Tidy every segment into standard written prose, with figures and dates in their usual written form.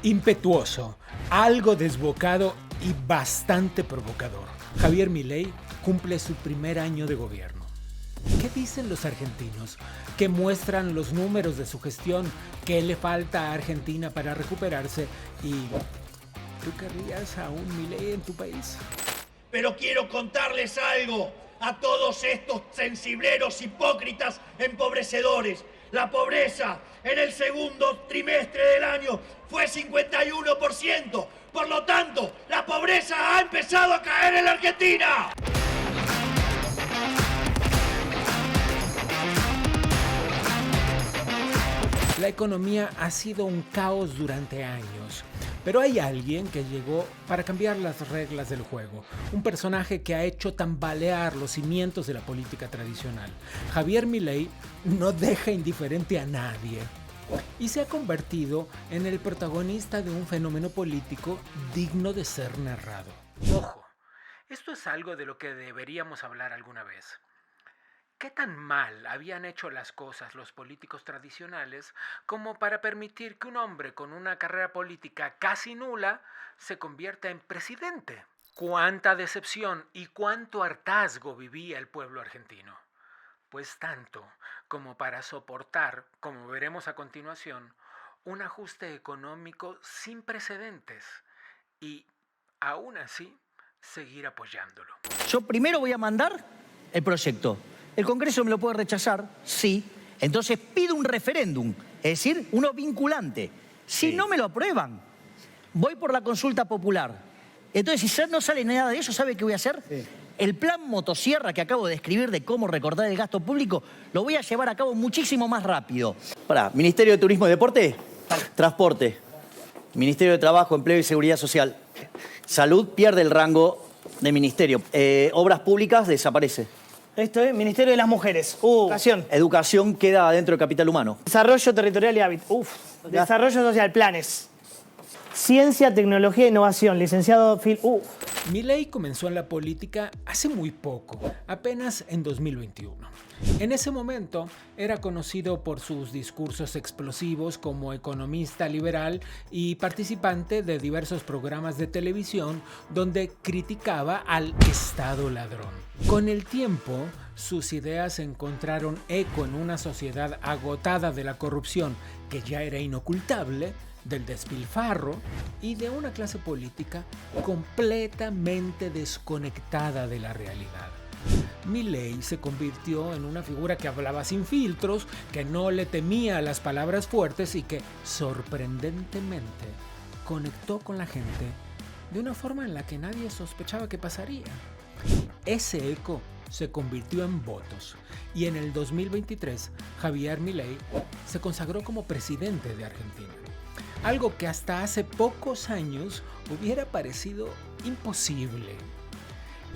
Impetuoso, algo desbocado y bastante provocador. Javier Milei cumple su primer año de gobierno. ¿Qué dicen los argentinos? ¿Qué muestran los números de su gestión? ¿Qué le falta a Argentina para recuperarse? ¿Y tú querrías a un Milei en tu país? Pero quiero contarles algo a todos estos sensibleros hipócritas empobrecedores. La pobreza en el segundo trimestre del año fue 51%. Por lo tanto, la pobreza ha empezado a caer en la Argentina. La economía ha sido un caos durante años, pero hay alguien que llegó para cambiar las reglas del juego, un personaje que ha hecho tambalear los cimientos de la política tradicional. Javier Milei no deja indiferente a nadie y se ha convertido en el protagonista de un fenómeno político digno de ser narrado. Ojo, esto es algo de lo que deberíamos hablar alguna vez. ¿Qué tan mal habían hecho las cosas los políticos tradicionales como para permitir que un hombre con una carrera política casi nula se convierta en presidente? ¿Cuánta decepción y cuánto hartazgo vivía el pueblo argentino? Pues tanto como para soportar, como veremos a continuación, un ajuste económico sin precedentes y, aún así, seguir apoyándolo. Yo primero voy a mandar el proyecto. El Congreso me lo puede rechazar, sí. Entonces pido un referéndum, es decir, uno vinculante. Si no me lo aprueban, voy por la consulta popular. Entonces, si no sale nada de eso, ¿sabe qué voy a hacer? Sí. El plan motosierra que acabo de escribir de cómo recortar el gasto público, lo voy a llevar a cabo muchísimo más rápido. Ministerio de Turismo y Deporte, Transporte, Ministerio de Trabajo, Empleo y Seguridad Social. Salud pierde el rango de ministerio. Obras Públicas desaparece. Esto es Ministerio de las Mujeres. Educación. Educación queda dentro del capital humano. Desarrollo territorial y hábitat. Desarrollo social, planes. Ciencia, tecnología e innovación. Licenciado Phil. Milei comenzó en la política hace muy poco, apenas en 2021. En ese momento era conocido por sus discursos explosivos como economista liberal y participante de diversos programas de televisión donde criticaba al Estado ladrón. Con el tiempo, sus ideas encontraron eco en una sociedad agotada de la corrupción que ya era inocultable, del despilfarro y de una clase política completamente desconectada de la realidad. Milei se convirtió en una figura que hablaba sin filtros, que no le temía a las palabras fuertes y que, sorprendentemente, conectó con la gente de una forma en la que nadie sospechaba que pasaría. Ese eco se convirtió en votos y en el 2023 Javier Milei se consagró como presidente de Argentina. Algo que hasta hace pocos años hubiera parecido imposible.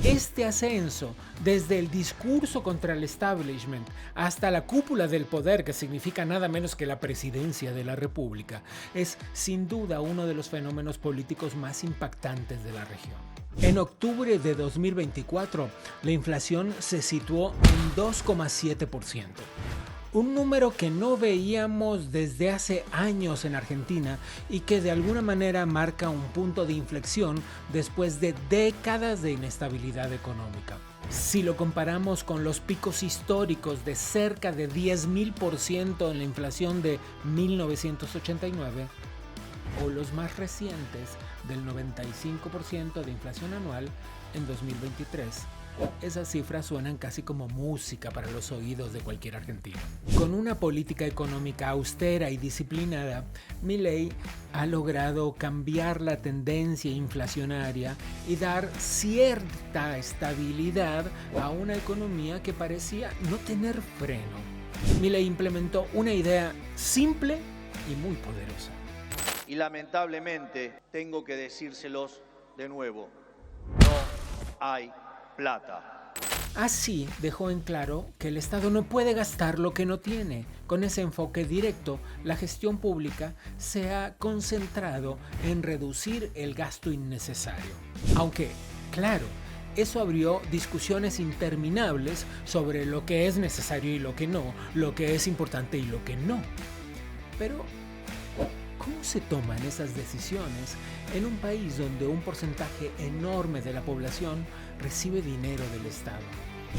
Este ascenso, desde el discurso contra el establishment hasta la cúpula del poder, que significa nada menos que la presidencia de la República, es sin duda uno de los fenómenos políticos más impactantes de la región. En octubre de 2024, la inflación se situó en 2,7%. Un número que no veíamos desde hace años en Argentina y que de alguna manera marca un punto de inflexión después de décadas de inestabilidad económica. Si lo comparamos con los picos históricos de cerca de 10.000% en la inflación de 1989 o los más recientes del 95% de inflación anual en 2023, esas cifras suenan casi como música para los oídos de cualquier argentino. Con una política económica austera y disciplinada, Milei ha logrado cambiar la tendencia inflacionaria y dar cierta estabilidad a una economía que parecía no tener freno. Milei implementó una idea simple y muy poderosa. Y lamentablemente tengo que decírselos de nuevo, no hay plata. Así dejó en claro que el Estado no puede gastar lo que no tiene. Con ese enfoque directo, la gestión pública se ha concentrado en reducir el gasto innecesario. Aunque, claro, eso abrió discusiones interminables sobre lo que es necesario y lo que no, lo que es importante y lo que no. Pero ¿Cómo se toman esas decisiones en un país donde un porcentaje enorme de la población recibe dinero del Estado?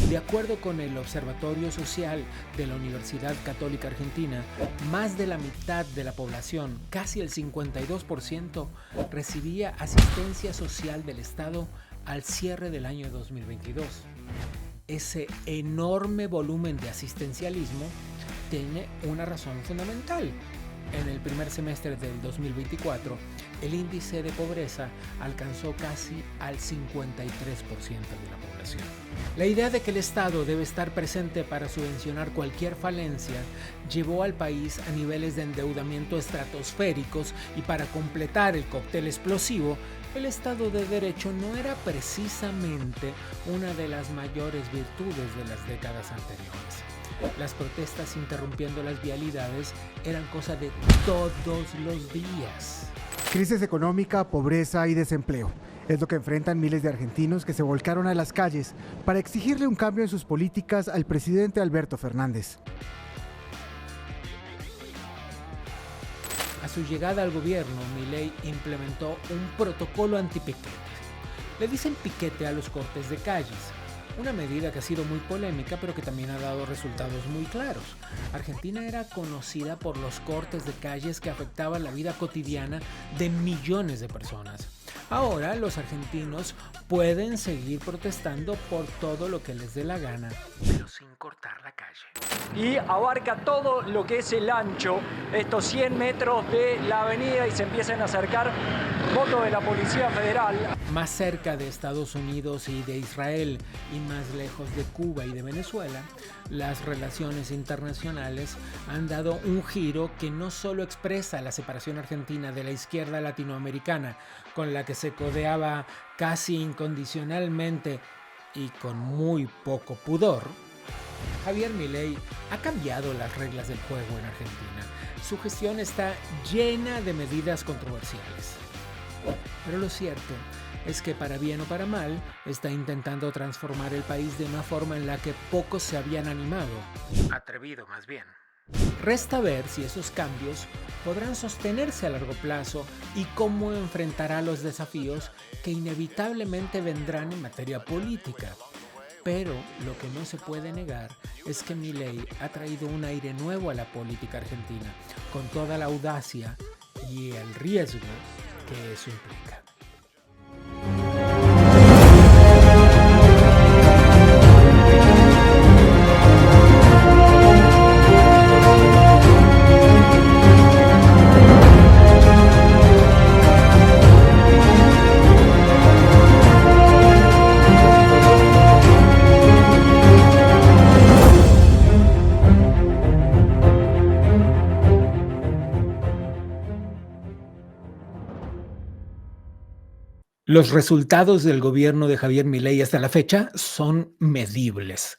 De acuerdo con el Observatorio Social de la Universidad Católica Argentina, más de la mitad de la población, casi el 52%, recibía asistencia social del Estado al cierre del año 2022. Ese enorme volumen de asistencialismo tiene una razón fundamental. En el primer semestre del 2024, el índice de pobreza alcanzó casi al 53% de la población. La idea de que el Estado debe estar presente para subvencionar cualquier falencia llevó al país a niveles de endeudamiento estratosféricos, y para completar el cóctel explosivo, el Estado de Derecho no era precisamente una de las mayores virtudes de las décadas anteriores. Las protestas interrumpiendo las vialidades eran cosa de todos los días. Crisis económica, pobreza y desempleo. Es lo que enfrentan miles de argentinos que se volcaron a las calles para exigirle un cambio en sus políticas al presidente Alberto Fernández. A su llegada al gobierno, Milei implementó un protocolo antipiquete. Le dicen piquete a los cortes de calles. Una medida que ha sido muy polémica, pero que también ha dado resultados muy claros. Argentina era conocida por los cortes de calles que afectaban la vida cotidiana de millones de personas. Ahora los argentinos pueden seguir protestando por todo lo que les dé la gana, pero sin cortar la calle. Y abarca todo lo que es el ancho, estos 100 metros de la avenida, y se empiezan a acercar motos de la Policía Federal. Más cerca de Estados Unidos y de Israel, y más lejos de Cuba y de Venezuela, las relaciones internacionales han dado un giro que no solo expresa la separación argentina de la izquierda latinoamericana, con la que se codeaba casi incondicionalmente y con muy poco pudor. Javier Milei ha cambiado las reglas del juego en Argentina. Su gestión está llena de medidas controversiales. Pero lo cierto es que, para bien o para mal, está intentando transformar el país de una forma en la que pocos se habían animado. Atrevido, más bien. Resta ver si esos cambios podrán sostenerse a largo plazo y cómo enfrentará los desafíos que inevitablemente vendrán en materia política. Pero lo que no se puede negar es que Milei ha traído un aire nuevo a la política argentina, con toda la audacia y el riesgo que eso implica. Los resultados del gobierno de Javier Milei hasta la fecha son medibles.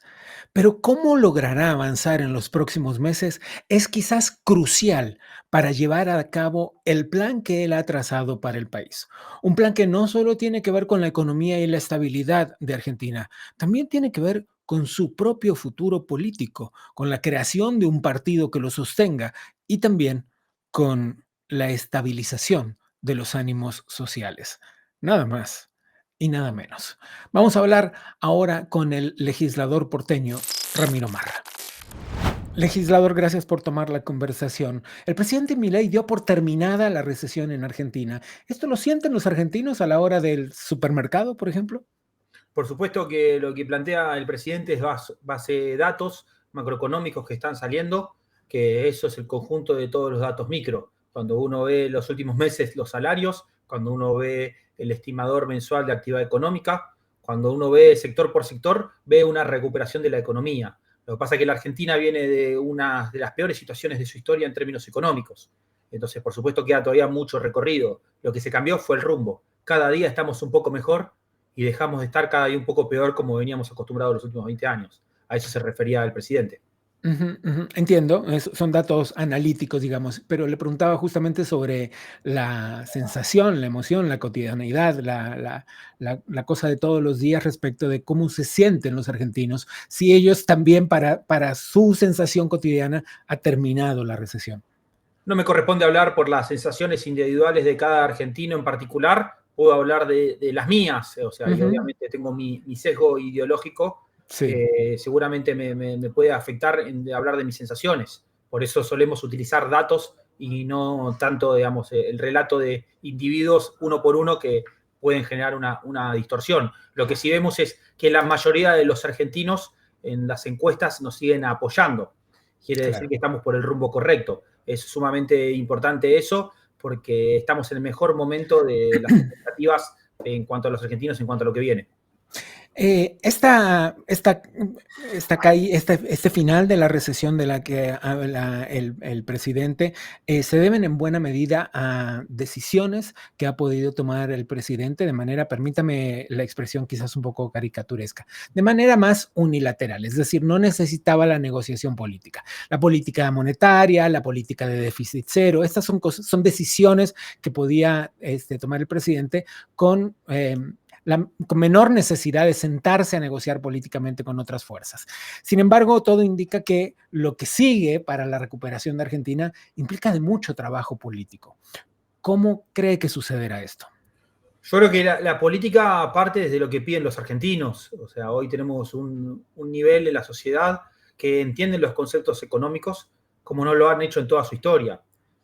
Pero cómo logrará avanzar en los próximos meses es quizás crucial para llevar a cabo el plan que él ha trazado para el país. Un plan que no solo tiene que ver con la economía y la estabilidad de Argentina, también tiene que ver con su propio futuro político, con la creación de un partido que lo sostenga y también con la estabilización de los ánimos sociales. Nada más y nada menos. Vamos a hablar ahora con el legislador porteño Ramiro Marra. Legislador, gracias por tomar la conversación. El presidente Milei dio por terminada la recesión en Argentina. ¿Esto lo sienten los argentinos a la hora del supermercado, por ejemplo? Por supuesto que lo que plantea el presidente es base de datos macroeconómicos que están saliendo, que eso es el conjunto de todos los datos micro. Cuando uno ve los últimos meses los salarios, cuando uno ve el estimador mensual de actividad económica, cuando uno ve sector por sector, ve una recuperación de la economía. Lo que pasa es que la Argentina viene de una de las peores situaciones de su historia en términos económicos. Entonces, por supuesto, queda todavía mucho recorrido. Lo que se cambió fue el rumbo. Cada día estamos un poco mejor y dejamos de estar cada día un poco peor como veníamos acostumbrados los últimos 20 años. A eso se refería el presidente. Entiendo, son datos analíticos, digamos, pero le preguntaba justamente sobre la sensación, la emoción, la cotidianeidad, la cosa de todos los días respecto de cómo se sienten los argentinos, si ellos también para su sensación cotidiana ha terminado la recesión. No me corresponde hablar por las sensaciones individuales de cada argentino en particular, puedo hablar de las mías, o sea, y obviamente tengo mi sesgo ideológico, Sí. que seguramente me puede afectar en hablar de mis sensaciones. Por eso solemos utilizar datos y no tanto, digamos, el relato de individuos uno por uno que pueden generar una distorsión. Lo que sí vemos es que la mayoría de los argentinos en las encuestas nos siguen apoyando. Quiere decir que estamos por el rumbo correcto. Es sumamente importante eso porque estamos en el mejor momento de las expectativas en cuanto a los argentinos, en cuanto a lo que viene. Este final de la recesión de la que habla el presidente se deben en buena medida a decisiones que ha podido tomar el presidente de manera, permítame la expresión quizás un poco caricaturesca, de manera más unilateral, es decir, no necesitaba la negociación política. La política monetaria, la política de déficit cero, estas son decisiones que podía tomar el presidente con menor necesidad de sentarse a negociar políticamente con otras fuerzas. Sin embargo, todo indica que lo que sigue para la recuperación de Argentina implica de mucho trabajo político. ¿Cómo cree que sucederá esto? Yo creo que la política parte desde lo que piden los argentinos. O sea, hoy tenemos un nivel en la sociedad que entienden los conceptos económicos como no lo han hecho en toda su historia.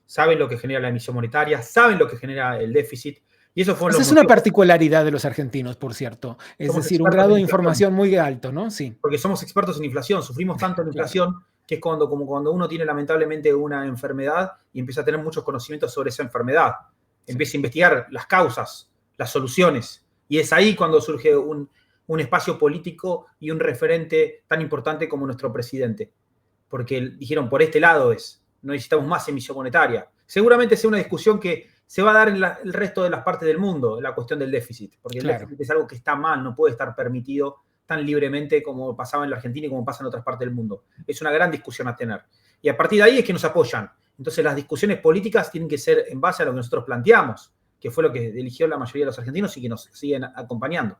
Saben lo que genera la emisión monetaria, saben lo que genera el déficit. Y eso fue Esa es una particularidad de los argentinos, por cierto. Es decir, un grado de información muy alto, ¿no? Sí. Porque somos expertos en inflación, sufrimos tanto en inflación que es como cuando uno tiene lamentablemente una enfermedad y empieza a tener muchos conocimientos sobre esa enfermedad. Empieza a investigar las causas, las soluciones. Y es ahí cuando surge un espacio político y un referente tan importante como nuestro presidente. Porque dijeron, por este lado no necesitamos más emisión monetaria. Seguramente sea una discusión que se va a dar en el resto de las partes del mundo, la cuestión del déficit, porque el déficit es algo que está mal, no puede estar permitido tan libremente como pasaba en la Argentina y como pasa en otras partes del mundo. Es una gran discusión a tener. Y a partir de ahí es que nos apoyan. Entonces las discusiones políticas tienen que ser en base a lo que nosotros planteamos, que fue lo que eligió la mayoría de los argentinos y que nos siguen acompañando.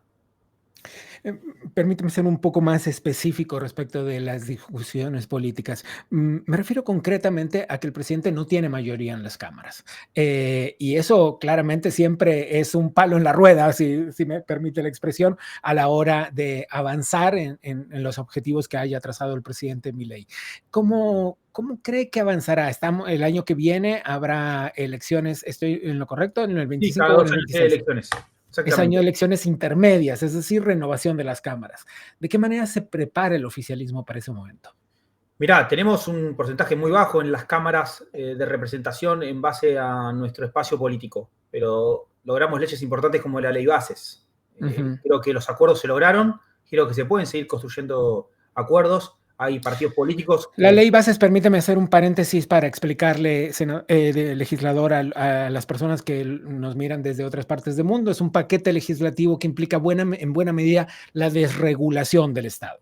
Permíteme ser un poco más específico respecto de las discusiones políticas. Me refiero concretamente a que el presidente no tiene mayoría en las cámaras. Y eso claramente siempre es un palo en la rueda, si me permite la expresión, a la hora de avanzar en los objetivos que haya trazado el presidente Milei. ¿Cómo cree que avanzará? El año que viene habrá elecciones, ¿estoy en lo correcto? ¿En el 25 sí, cada 2 o en el años 26? hay elecciones. Es año de elecciones intermedias, es decir, renovación de las cámaras. ¿De qué manera se prepara el oficialismo para ese momento? Mirá, tenemos un porcentaje muy bajo en las cámaras de representación en base a nuestro espacio político, pero logramos leyes importantes como la ley bases. Creo que los acuerdos se lograron, creo que se pueden seguir construyendo acuerdos. Hay partidos políticos. La ley bases, permíteme hacer un paréntesis para explicarle, legislador, a las personas que nos miran desde otras partes del mundo. Es un paquete legislativo que implica en buena medida la desregulación del Estado.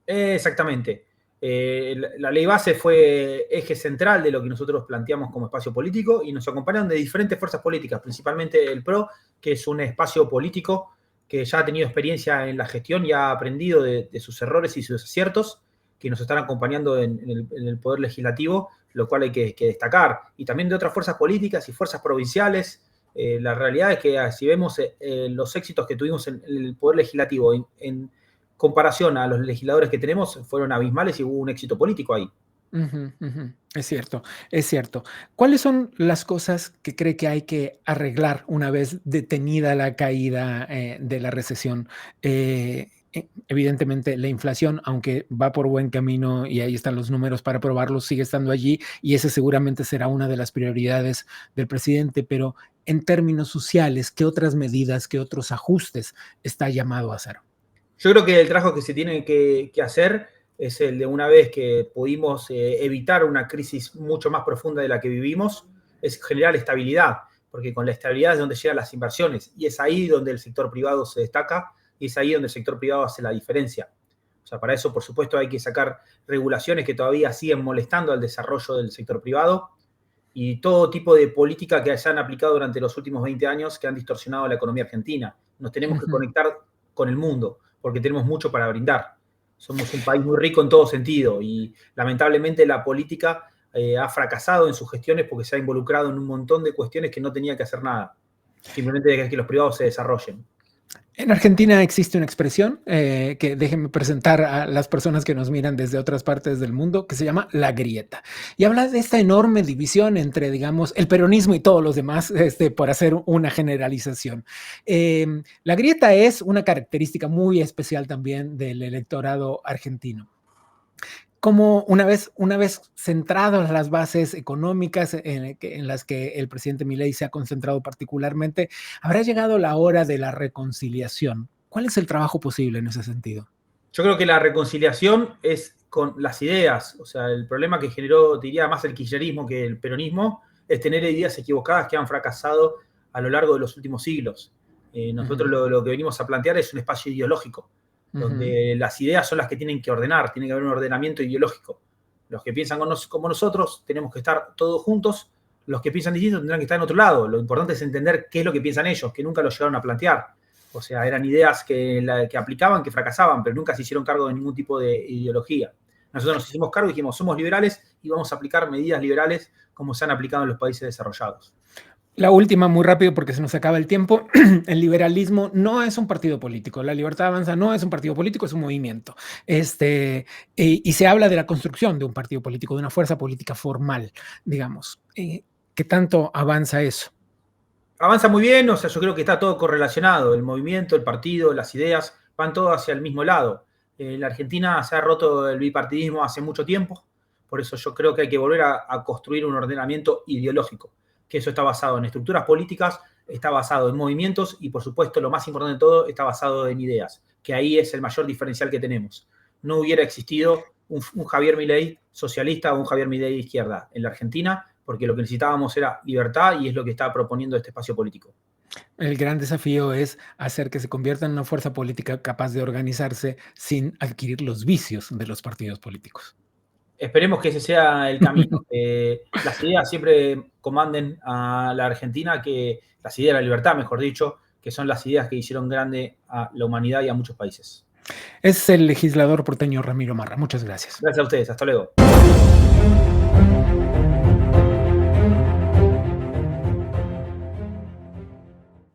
Exactamente. La ley base fue eje central de lo que nosotros planteamos como espacio político y nos acompañaron de diferentes fuerzas políticas, principalmente el PRO, que es un espacio político que ya ha tenido experiencia en la gestión y ha aprendido de sus errores y sus aciertos, que nos están acompañando en el Poder Legislativo, lo cual hay que destacar. Y también de otras fuerzas políticas y fuerzas provinciales. La realidad es que si vemos los éxitos que tuvimos en el Poder Legislativo en comparación a los legisladores que tenemos, fueron abismales y hubo un éxito político ahí. Es cierto, es cierto. ¿Cuáles son las cosas que cree que hay que arreglar una vez detenida la caída de la recesión? Evidentemente la inflación, aunque va por buen camino y ahí están los números para probarlo, sigue estando allí y ese seguramente será una de las prioridades del presidente, pero en términos sociales, ¿qué otras medidas, qué otros ajustes está llamado a hacer? Yo creo que el trabajo que se tiene que hacer es el de una vez que pudimos evitar una crisis mucho más profunda de la que vivimos, es generar estabilidad, porque con la estabilidad es donde llegan las inversiones y es ahí donde el sector privado se destaca y es ahí donde el sector privado hace la diferencia. O sea, para eso, por supuesto, hay que sacar regulaciones que todavía siguen molestando al desarrollo del sector privado y todo tipo de política que se han aplicado durante los últimos 20 años que han distorsionado la economía argentina. Nos tenemos que conectar con el mundo porque tenemos mucho para brindar. Somos un país muy rico en todo sentido y lamentablemente la política ha fracasado en sus gestiones porque se ha involucrado en un montón de cuestiones que no tenía que hacer nada. Simplemente que los privados se desarrollen. En Argentina existe una expresión que déjenme presentar a las personas que nos miran desde otras partes del mundo, que se llama la grieta. Y habla de esta enorme división entre, digamos, el peronismo y todos los demás, por hacer una generalización. La grieta es una característica muy especial también del electorado argentino. Como una vez centradas las bases económicas en las que el presidente Milei se ha concentrado particularmente, habrá llegado la hora de la reconciliación. ¿Cuál es el trabajo posible en ese sentido? Yo creo que la reconciliación es con las ideas. O sea, el problema que generó, diría, más el kirchnerismo que el peronismo, es tener ideas equivocadas que han fracasado a lo largo de los últimos siglos. Nosotros lo que venimos a plantear es un espacio ideológico, donde las ideas son las que tienen que ordenar, tiene que haber un ordenamiento ideológico. Los que piensan como nosotros tenemos que estar todos juntos, los que piensan distinto tendrán que estar en otro lado. Lo importante es entender qué es lo que piensan ellos, que nunca lo llegaron a plantear. O sea, eran ideas que aplicaban, que fracasaban, pero nunca se hicieron cargo de ningún tipo de ideología. Nosotros nos hicimos cargo y dijimos, somos liberales y vamos a aplicar medidas liberales como se han aplicado en los países desarrollados. La última, muy rápido porque se nos acaba el tiempo. El liberalismo no es un partido político. La Libertad Avanza no es un partido político, es un movimiento. Y se habla de la construcción de un partido político, de una fuerza política formal, digamos. ¿Qué tanto avanza eso? Avanza muy bien, o sea, yo creo que está todo correlacionado. El movimiento, el partido, las ideas, van todos hacia el mismo lado. En la Argentina se ha roto el bipartidismo hace mucho tiempo. Por eso yo creo que hay que volver a construir un ordenamiento ideológico. Que eso está basado en estructuras políticas, está basado en movimientos y, por supuesto, lo más importante de todo, está basado en ideas, que ahí es el mayor diferencial que tenemos. No hubiera existido un Javier Milei socialista o un Javier Milei de izquierda en la Argentina, porque lo que necesitábamos era libertad y es lo que está proponiendo este espacio político. El gran desafío es hacer que se convierta en una fuerza política capaz de organizarse sin adquirir los vicios de los partidos políticos. Esperemos que ese sea el camino. Las ideas siempre comanden a la Argentina, que las ideas de la libertad, mejor dicho, que son las ideas que hicieron grande a la humanidad y a muchos países. Es el legislador porteño Ramiro Marra. Muchas gracias. Gracias a ustedes. Hasta luego.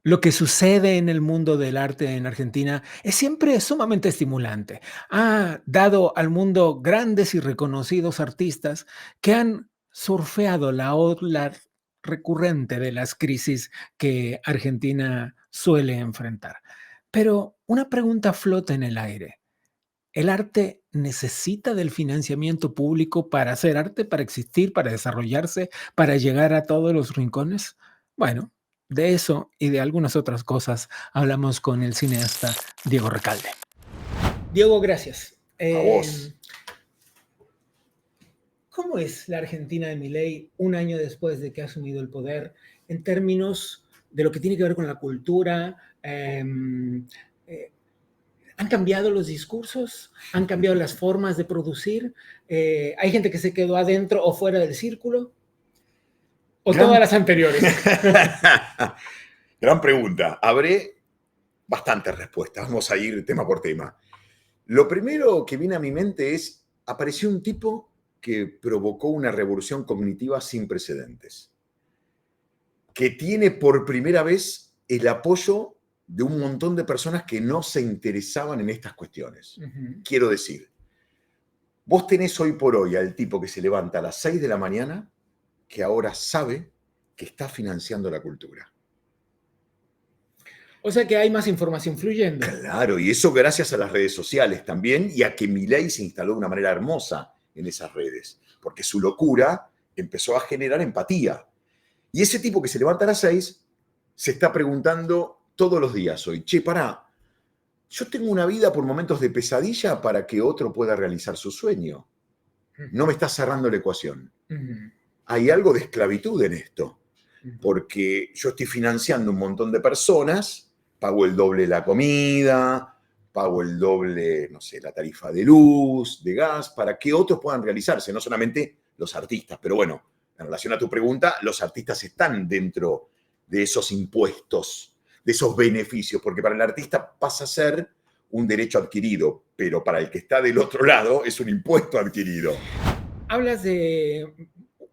Lo que sucede en el mundo del arte en Argentina es siempre sumamente estimulante. Ha dado al mundo grandes y reconocidos artistas que han surfeado la ola recurrente de las crisis que Argentina suele enfrentar. Pero una pregunta flota en el aire. ¿El arte necesita del financiamiento público para hacer arte, para existir, para desarrollarse, para llegar a todos los rincones? Bueno, de eso y de algunas otras cosas hablamos con el cineasta Diego Recalde. Diego, gracias. A vos. ¿Cómo es la Argentina de Milei un año después de que ha asumido el poder en términos de lo que tiene que ver con la cultura? ¿Han cambiado los discursos? ¿Han cambiado las formas de producir? ¿Hay gente que se quedó adentro o fuera del círculo? ¿O todas las anteriores? Gran pregunta. Habré bastantes respuestas. Vamos a ir tema por tema. Lo primero que viene a mi mente es, apareció un tipo que provocó una revolución cognitiva sin precedentes, que tiene por primera vez el apoyo de un montón de personas que no se interesaban en estas cuestiones. Quiero decir, vos tenés hoy por hoy al tipo que se levanta a las 6 de la mañana, que ahora sabe que está financiando la cultura. O sea que hay más información fluyendo. Claro, y eso gracias a las redes sociales también y a que Milei se instaló de una manera hermosa en esas redes, porque su locura empezó a generar empatía. Y ese tipo que se levanta a las 6 se está preguntando todos los días hoy, che, pará, yo tengo una vida por momentos de pesadilla para que otro pueda realizar su sueño. No me está cerrando la ecuación. Hay algo de esclavitud en esto, porque yo estoy financiando un montón de personas, pago el doble la comida, pago el doble, no sé, la tarifa de luz, de gas, para que otros puedan realizarse, no solamente los artistas. Pero bueno, en relación a tu pregunta, los artistas están dentro de esos impuestos, de esos beneficios, porque para el artista pasa a ser un derecho adquirido, pero para el que está del otro lado es un impuesto adquirido. Hablas de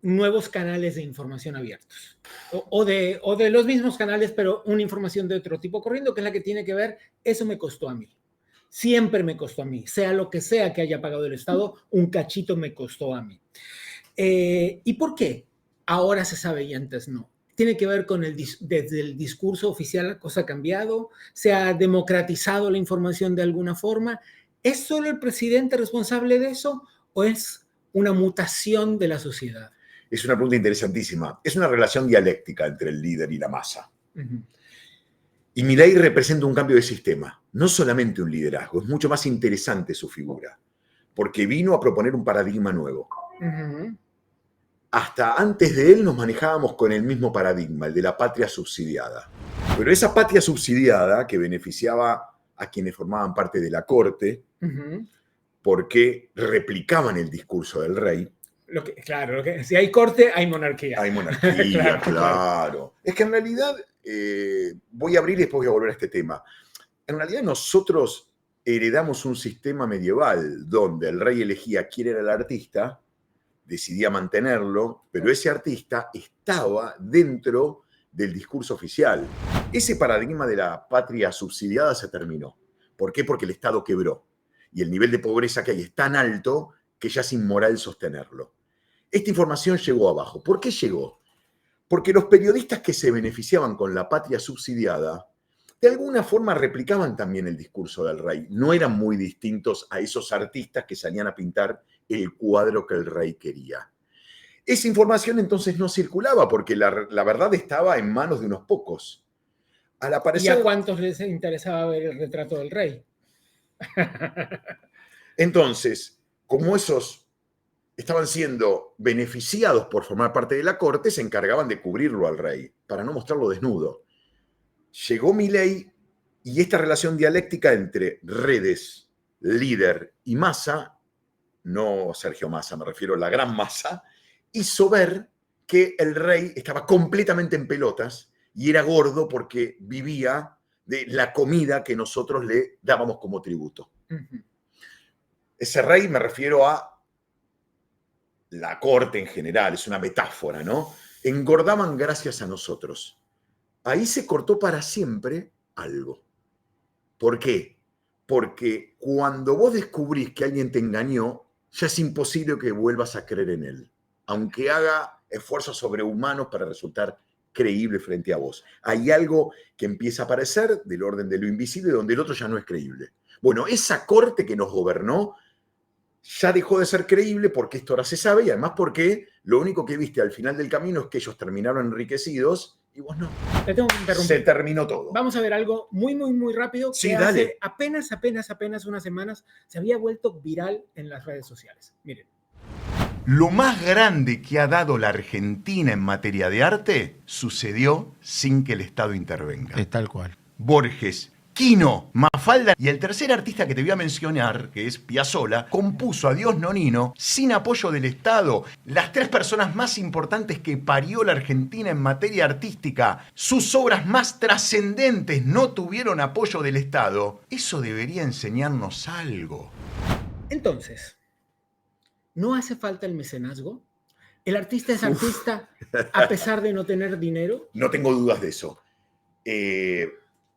nuevos canales de información abiertos. O de los mismos canales, pero una información de otro tipo corriendo, que es la que tiene que ver, eso me costó a mí. Siempre me costó a mí, sea lo que sea que haya pagado el Estado, un cachito me costó a mí. ¿Y por qué? Ahora se sabe y antes no. Tiene que ver con desde el discurso oficial la cosa ha cambiado, se ha democratizado la información de alguna forma. ¿Es solo el presidente responsable de eso o es una mutación de la sociedad? Es una pregunta interesantísima. Es una relación dialéctica entre el líder y la masa. Uh-huh. Y Milei representa un cambio de sistema, no solamente un liderazgo, es mucho más interesante su figura, porque vino a proponer un paradigma nuevo. Uh-huh. Hasta antes de él nos manejábamos con el mismo paradigma, el de la patria subsidiada. Pero esa patria subsidiada que beneficiaba a quienes formaban parte de la corte, uh-huh, porque replicaban el discurso del rey. Claro, si hay corte, hay monarquía. Hay monarquía, claro. Es que en realidad, voy a abrir y después voy a volver a este tema. En realidad nosotros heredamos un sistema medieval donde el rey elegía quién era el artista, decidía mantenerlo, pero ese artista estaba dentro del discurso oficial. Ese paradigma de la patria subsidiada se terminó. ¿Por qué? Porque el Estado quebró. Y el nivel de pobreza que hay es tan alto que ya es inmoral sostenerlo. Esta información llegó abajo. ¿Por qué llegó? Porque los periodistas que se beneficiaban con la patria subsidiada, de alguna forma replicaban también el discurso del rey. No eran muy distintos a esos artistas que salían a pintar el cuadro que el rey quería. Esa información entonces no circulaba porque la verdad estaba en manos de unos pocos. Al aparecer... ¿Y a cuántos les interesaba ver el retrato del rey? Entonces, como esos estaban siendo beneficiados por formar parte de la corte, se encargaban de cubrirlo al rey, para no mostrarlo desnudo. Llegó Milei y esta relación dialéctica entre redes, líder y masa, no Sergio Massa, me refiero a la gran masa, hizo ver que el rey estaba completamente en pelotas y era gordo porque vivía de la comida que nosotros le dábamos como tributo. Uh-huh. Ese rey me refiero a la corte en general, es una metáfora, ¿no? Engordaban gracias a nosotros. Ahí se cortó para siempre algo. ¿Por qué? Porque cuando vos descubrís que alguien te engañó, ya es imposible que vuelvas a creer en él, aunque haga esfuerzos sobrehumanos para resultar creíble frente a vos. Hay algo que empieza a aparecer del orden de lo invisible, donde el otro ya no es creíble. Bueno, esa corte que nos gobernó ya dejó de ser creíble porque esto ahora se sabe y además porque lo único que viste al final del camino es que ellos terminaron enriquecidos y vos no. Te tengo que interrumpir. Se terminó todo. Vamos a ver algo muy rápido que sí, dale. hace apenas unas semanas se había vuelto viral en las redes sociales. Miren. Lo más grande que ha dado la Argentina en materia de arte sucedió sin que el Estado intervenga. Es tal cual. Borges, Quino, Mafalda y el tercer artista que te voy a mencionar, que es Piazzolla, compuso Adiós Nonino sin apoyo del Estado. Las tres personas más importantes que parió la Argentina en materia artística, sus obras más trascendentes no tuvieron apoyo del Estado. Eso debería enseñarnos algo. Entonces, ¿no hace falta el mecenazgo? ¿El artista es artista a pesar de no tener dinero? No tengo dudas de eso.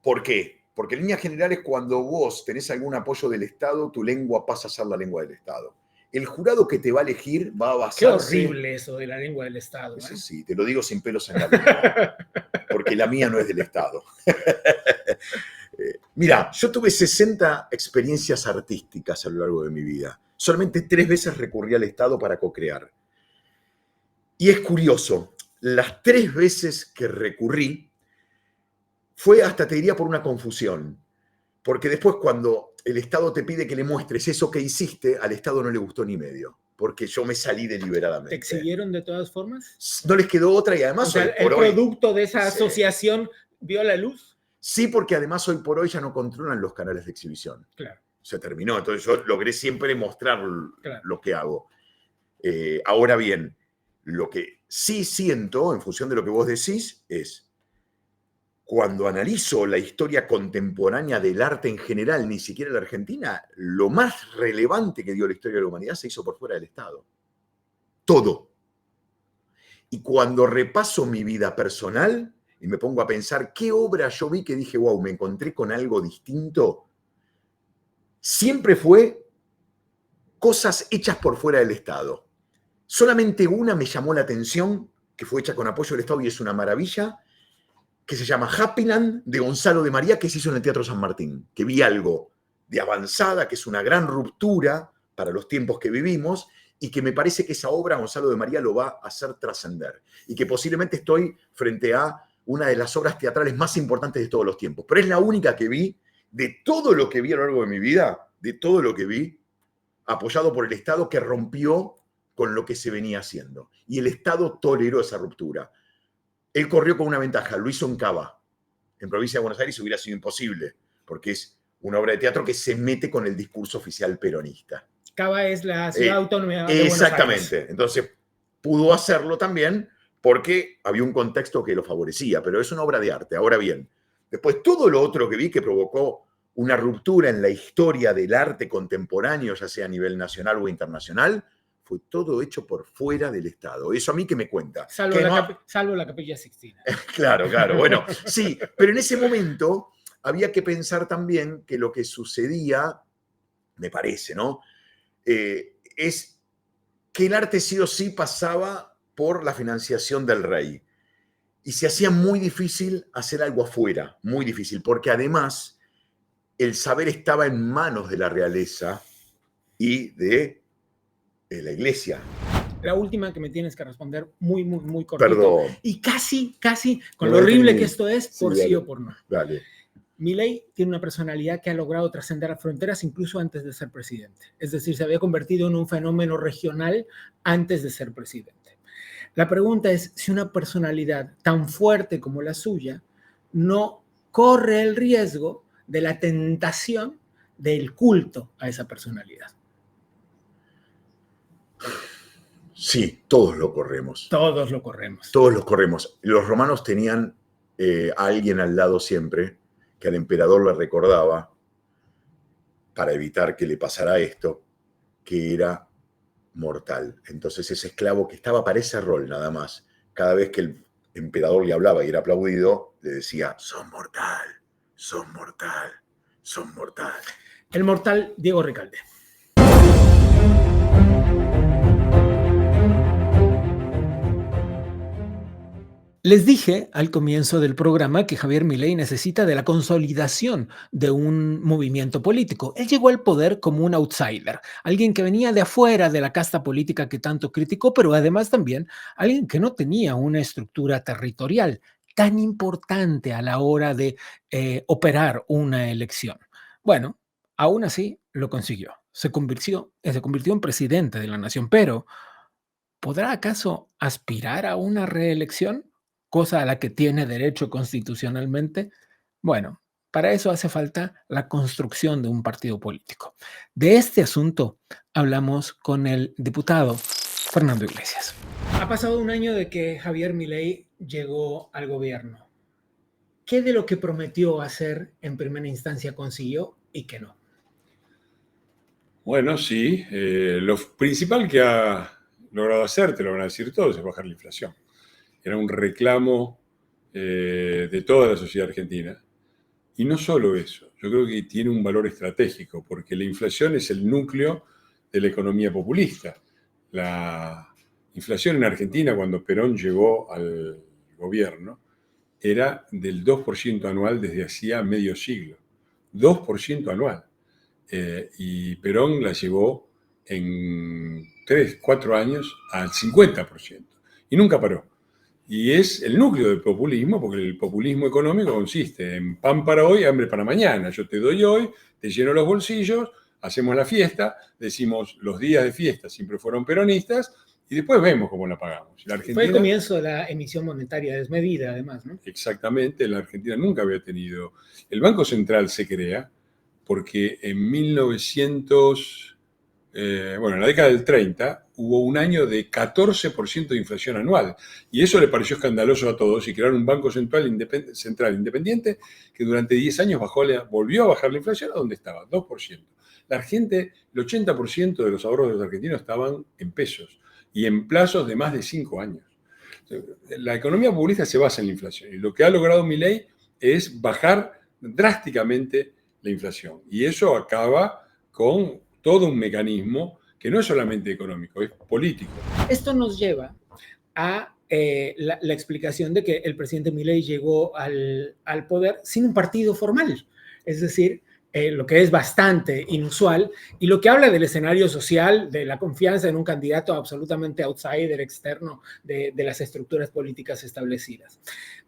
¿Por qué? Porque en líneas generales, cuando vos tenés algún apoyo del Estado, tu lengua pasa a ser la lengua del Estado. El jurado que te va a elegir va a basarse... Qué horrible eso de la lengua del Estado. ¿eh? Sí, te lo digo sin pelos en la lengua, porque la mía no es del Estado. Mira, yo tuve 60 experiencias artísticas a lo largo de mi vida. Solamente 3 veces recurrí al Estado para co-crear. Y es curioso, las 3 veces que recurrí, fue hasta, te diría, por una confusión. Porque después cuando el Estado te pide que le muestres eso que hiciste, al Estado no le gustó ni medio. Porque yo me salí deliberadamente. ¿Te exhibieron de todas formas? No les quedó otra y además... O sea, ¿el producto de esa asociación vio la luz? Sí, porque además hoy por hoy ya no controlan los canales de exhibición. Claro. Se terminó. Entonces yo logré siempre mostrar lo que hago. Ahora bien, lo que sí siento, en función de lo que vos decís, es... Cuando analizo la historia contemporánea del arte en general, ni siquiera en la Argentina, lo más relevante que dio la historia de la humanidad se hizo por fuera del Estado. Todo. Y cuando repaso mi vida personal y me pongo a pensar qué obra yo vi que dije, wow, me encontré con algo distinto, siempre fue cosas hechas por fuera del Estado. Solamente una me llamó la atención, que fue hecha con apoyo del Estado y es una maravilla, que se llama Happyland, de Gonzalo de María, que se hizo en el Teatro San Martín, que vi algo de avanzada, que es una gran ruptura para los tiempos que vivimos, y que me parece que esa obra Gonzalo de María lo va a hacer trascender, y que posiblemente estoy frente a una de las obras teatrales más importantes de todos los tiempos, pero es la única que vi, de todo lo que vi a lo largo de mi vida, de todo lo que vi, apoyado por el Estado, que rompió con lo que se venía haciendo. Y el Estado toleró esa ruptura. Él corrió con una ventaja, lo hizo en Cava. En provincia de Buenos Aires hubiera sido imposible, porque es una obra de teatro que se mete con el discurso oficial peronista. Cava es la ciudad autónoma de Buenos Aires. Exactamente. Entonces, pudo hacerlo también porque había un contexto que lo favorecía, pero es una obra de arte. Ahora bien, después todo lo otro que vi que provocó una ruptura en la historia del arte contemporáneo, ya sea a nivel nacional o internacional, fue todo hecho por fuera del Estado. Eso a mí que me cuenta. Salvo la Capilla Sixtina. Claro, bueno, sí, pero en ese momento había que pensar también que lo que sucedía, me parece, ¿no? Es que el arte sí o sí pasaba por la financiación del rey. Y se hacía muy difícil hacer algo afuera, muy difícil, porque además el saber estaba en manos de la realeza y de la iglesia. La última que me tienes que responder muy cortito. Perdón. Y casi, con lo horrible que esto es, por sí o por no. Dale. Milei tiene una personalidad que ha logrado trascender las fronteras incluso antes de ser presidente. Es decir, se había convertido en un fenómeno regional antes de ser presidente. La pregunta es si una personalidad tan fuerte como la suya no corre el riesgo de la tentación del culto a esa personalidad. Sí, todos lo corremos. Todos lo corremos. Todos los corremos. Los romanos tenían a alguien al lado siempre que al emperador le recordaba, para evitar que le pasara esto, que era mortal. Entonces ese esclavo que estaba para ese rol nada más, cada vez que el emperador le hablaba y era aplaudido, le decía, sos mortal, sos mortal, sos mortal. El mortal Diego Recalde. Les dije al comienzo del programa que Javier Milei necesita de la consolidación de un movimiento político. Él llegó al poder como un outsider, alguien que venía de afuera de la casta política que tanto criticó, pero además también alguien que no tenía una estructura territorial tan importante a la hora de operar una elección. Bueno, aún así lo consiguió. Se convirtió en presidente de la nación, pero ¿podrá acaso aspirar a una reelección? Cosa a la que tiene derecho constitucionalmente. Bueno, para eso hace falta la construcción de un partido político. De este asunto hablamos con el diputado Fernando Iglesias. Ha pasado un año de que Javier Milei llegó al gobierno. ¿Qué de lo que prometió hacer en primera instancia consiguió y qué no? Bueno, sí. Lo principal que ha logrado hacer, te lo van a decir todos, es bajar la inflación. Era un reclamo de toda la sociedad argentina. Y no solo eso, yo creo que tiene un valor estratégico, porque la inflación es el núcleo de la economía populista. La inflación en Argentina, cuando Perón llegó al gobierno, era del 2% anual desde hacía medio siglo. 2% anual. Y Perón la llevó en 3, 4 años al 50%. Y nunca paró. Y es el núcleo del populismo, porque el populismo económico consiste en pan para hoy, hambre para mañana. Yo te doy hoy, te lleno los bolsillos, hacemos la fiesta, decimos los días de fiesta siempre fueron peronistas y después vemos cómo la pagamos. La Argentina, fue el comienzo de la emisión monetaria desmedida, además, ¿no? Exactamente, la Argentina nunca había tenido... El Banco Central se crea porque en en la década del 30 hubo un año de 14% de inflación anual y eso le pareció escandaloso a todos y crearon un Banco Central independiente que durante 10 años volvió a bajar la inflación a donde estaba, 2%. La gente, el 80% de los ahorros de los argentinos estaban en pesos y en plazos de más de 5 años. La economía populista se basa en la inflación y lo que ha logrado Milei es bajar drásticamente la inflación. Y eso acaba con todo un mecanismo que no es solamente económico, es político. Esto nos lleva a la explicación de que el presidente Milei llegó al poder sin un partido formal. Es decir, lo que es bastante inusual y lo que habla del escenario social, de la confianza en un candidato absolutamente outsider, externo de las estructuras políticas establecidas.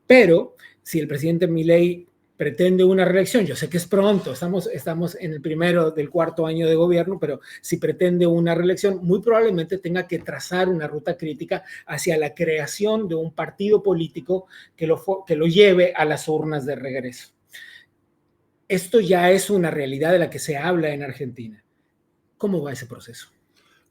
Pero si el presidente Milei pretende una reelección, yo sé que es pronto, estamos en el primero del cuarto año de gobierno, pero si pretende una reelección, muy probablemente tenga que trazar una ruta crítica hacia la creación de un partido político que lo lleve a las urnas de regreso. Esto ya es una realidad de la que se habla en Argentina. ¿Cómo va ese proceso?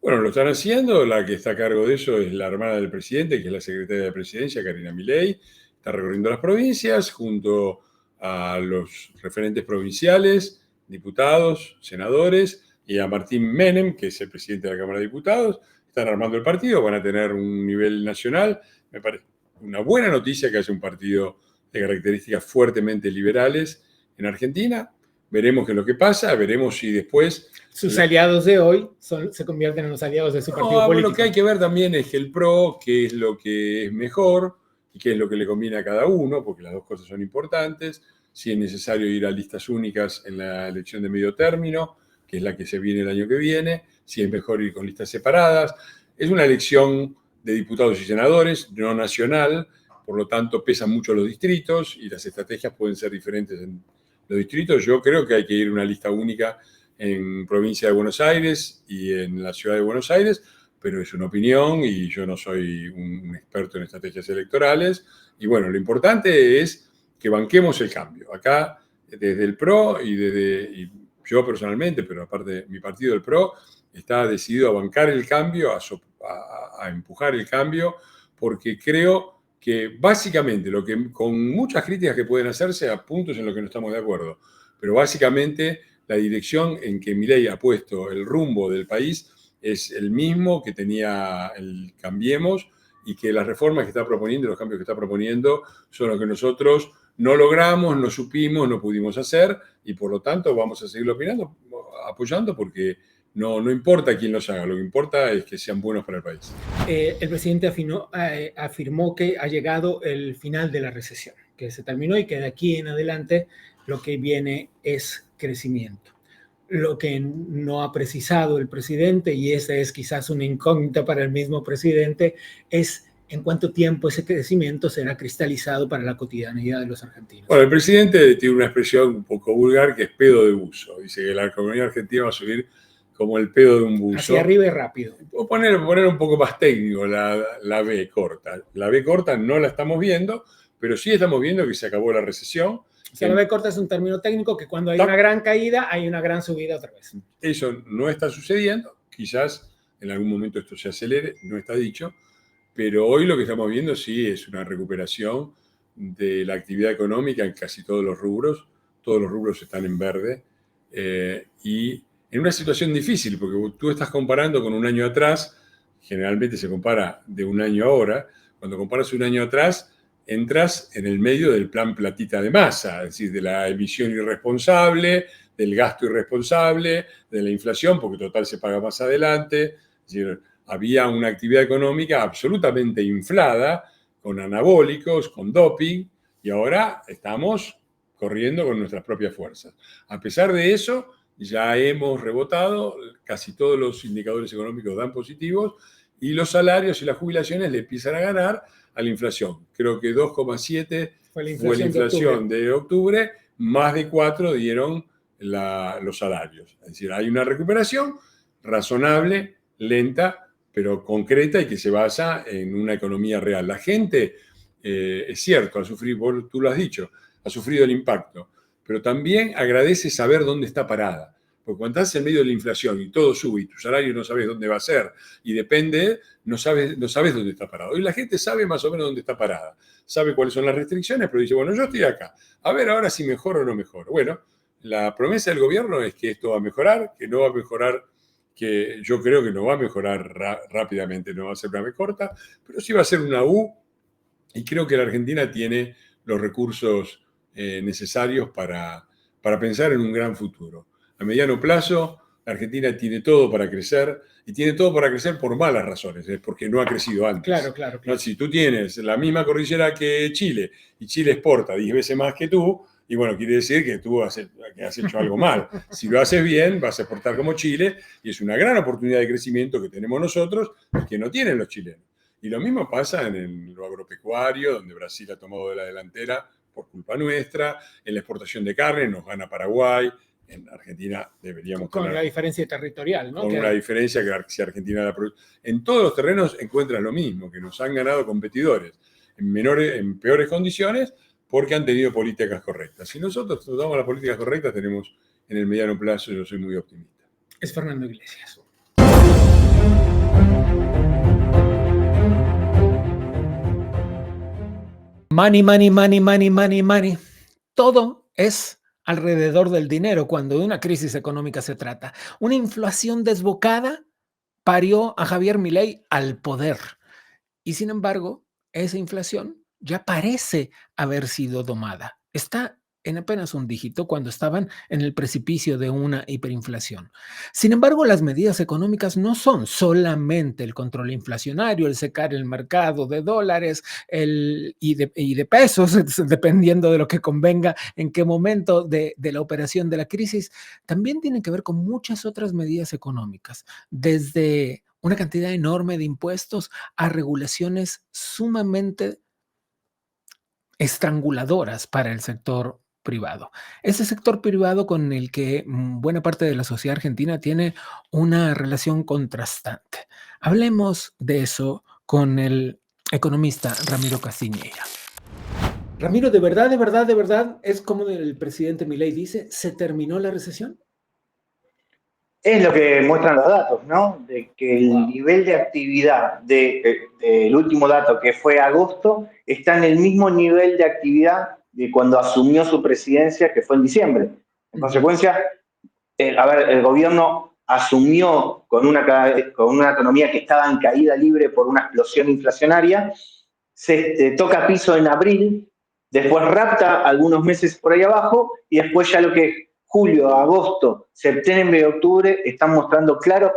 Bueno, lo están haciendo. La que está a cargo de eso es la hermana del presidente, que es la secretaria de Presidencia, Karina Milei. Está recorriendo las provincias junto a los referentes provinciales, diputados, senadores, y a Martín Menem, que es el presidente de la Cámara de Diputados. Están armando el partido, van a tener un nivel nacional. Me parece una buena noticia que haya un partido de características fuertemente liberales en Argentina. Veremos qué es lo que pasa, veremos si después... Sus aliados de hoy se convierten en los aliados de su partido político. Lo que hay que ver también es que el PRO, qué es lo que es mejor y qué es lo que le conviene a cada uno, porque las dos cosas son importantes. Si es necesario ir a listas únicas en la elección de medio término, que es la que se viene el año que viene, si es mejor ir con listas separadas. Es una elección de diputados y senadores, no nacional, por lo tanto pesan mucho los distritos y las estrategias pueden ser diferentes en los distritos. Yo creo que hay que ir a una lista única en provincia de Buenos Aires y en la ciudad de Buenos Aires, pero es una opinión y yo no soy un experto en estrategias electorales. Y bueno, lo importante es que banquemos el cambio. Acá, desde el PRO y yo personalmente, pero aparte mi partido, el PRO, está decidido a bancar el cambio, a empujar el cambio, porque creo que básicamente, lo que con muchas críticas que pueden hacerse a puntos en los que no estamos de acuerdo, pero básicamente la dirección en que Milei ha puesto el rumbo del país es el mismo que tenía el Cambiemos y que las reformas que está proponiendo, los cambios que está proponiendo, son los que nosotros no logramos, no supimos, no pudimos hacer y por lo tanto vamos a seguir opinando, apoyando porque no importa quién los haga, lo que importa es que sean buenos para el país. El presidente afirmó que ha llegado el final de la recesión, que se terminó y que de aquí en adelante lo que viene es crecimiento. Lo que no ha precisado el presidente, y esa es quizás una incógnita para el mismo presidente, es en cuánto tiempo ese crecimiento será cristalizado para la cotidianidad de los argentinos. Bueno, el presidente tiene una expresión un poco vulgar que es pedo de buzo. Dice que la economía argentina va a subir como el pedo de un buzo. Hacia arriba y rápido. O poner un poco más técnico la B corta. La B corta no la estamos viendo, pero sí estamos viendo que se acabó la recesión. O sea, la B corta es un término técnico que cuando hay una gran caída, hay una gran subida otra vez. Eso no está sucediendo. Quizás en algún momento esto se acelere, no está dicho. Pero hoy lo que estamos viendo sí es una recuperación de la actividad económica en casi todos los rubros. Todos los rubros están en verde. Y en una situación difícil, porque tú estás comparando con un año atrás, generalmente se compara de un año ahora, cuando comparas un año atrás, entras en el medio del plan platita de masa, es decir, de la emisión irresponsable, del gasto irresponsable, de la inflación, porque total se paga más adelante, es decir, había una actividad económica absolutamente inflada, con anabólicos, con doping, y ahora estamos corriendo con nuestras propias fuerzas. A pesar de eso, ya hemos rebotado, casi todos los indicadores económicos dan positivos y los salarios y las jubilaciones le empiezan a ganar a la inflación. Creo que 2,7 fue la inflación de octubre, más de 4 dieron los salarios. Es decir, hay una recuperación razonable, lenta, pero concreta y que se basa en una economía real. La gente, es cierto, ha sufrido, tú lo has dicho, ha sufrido el impacto, pero también agradece saber dónde está parada. Porque cuando estás en medio de la inflación y todo sube y tu salario no sabes dónde va a ser y depende, no sabes dónde está parado. Y la gente sabe más o menos dónde está parada. Sabe cuáles son las restricciones, pero dice, bueno, yo estoy acá. A ver ahora si mejoro o no mejoro. Bueno, la promesa del gobierno es que esto va a mejorar, que no va a mejorar, que yo creo que no va a mejorar rápidamente, no va a ser una B corta, pero sí va a ser una U Y creo que la Argentina tiene los recursos necesarios para pensar en un gran futuro. A mediano plazo, la Argentina tiene todo para crecer, y tiene todo para crecer por malas razones, porque no ha crecido antes. Claro. ¿No? Si tú tienes la misma cordillera que Chile, y Chile exporta 10 veces más que tú, y bueno, quiere decir que tú has hecho algo mal. Si lo haces bien, vas a exportar como Chile, y es una gran oportunidad de crecimiento que tenemos nosotros y que no tienen los chilenos. Y lo mismo pasa en lo agropecuario, donde Brasil ha tomado de la delantera por culpa nuestra. En la exportación de carne nos gana Paraguay. En Argentina deberíamos Con tener, la diferencia territorial, ¿no? con una diferencia que si Argentina la produce. En todos los terrenos encuentran lo mismo, que nos han ganado competidores en peores condiciones porque han tenido políticas correctas. Si nosotros tomamos las políticas correctas, tenemos en el mediano plazo, yo soy muy optimista. Es Fernando Iglesias. Money. Todo es alrededor del dinero cuando de una crisis económica se trata. Una inflación desbocada parió a Javier Milei al poder. Y sin embargo, esa inflación ya parece haber sido domada. Está en apenas un dígito cuando estaban en el precipicio de una hiperinflación. Sin embargo, las medidas económicas no son solamente el control inflacionario, el secar el mercado de dólares y de pesos, dependiendo de lo que convenga, en qué momento de la operación de la crisis. También tienen que ver con muchas otras medidas económicas, desde una cantidad enorme de impuestos a regulaciones sumamente estranguladoras para el sector privado. Ese sector privado con el que buena parte de la sociedad argentina tiene una relación contrastante. Hablemos de eso con el economista Ramiro Castiñeira. Ramiro, ¿de verdad es como el presidente Milei dice, se terminó la recesión? Es lo que muestran los datos, ¿no? De que el nivel de actividad del último dato, que fue agosto, está en el mismo nivel de actividad de cuando asumió su presidencia, que fue en diciembre. En consecuencia, el gobierno asumió con una economía que estaba en caída libre por una explosión inflacionaria, se toca piso en abril, después rapta algunos meses por ahí abajo, y después ya lo que julio, agosto, septiembre y octubre están mostrando claros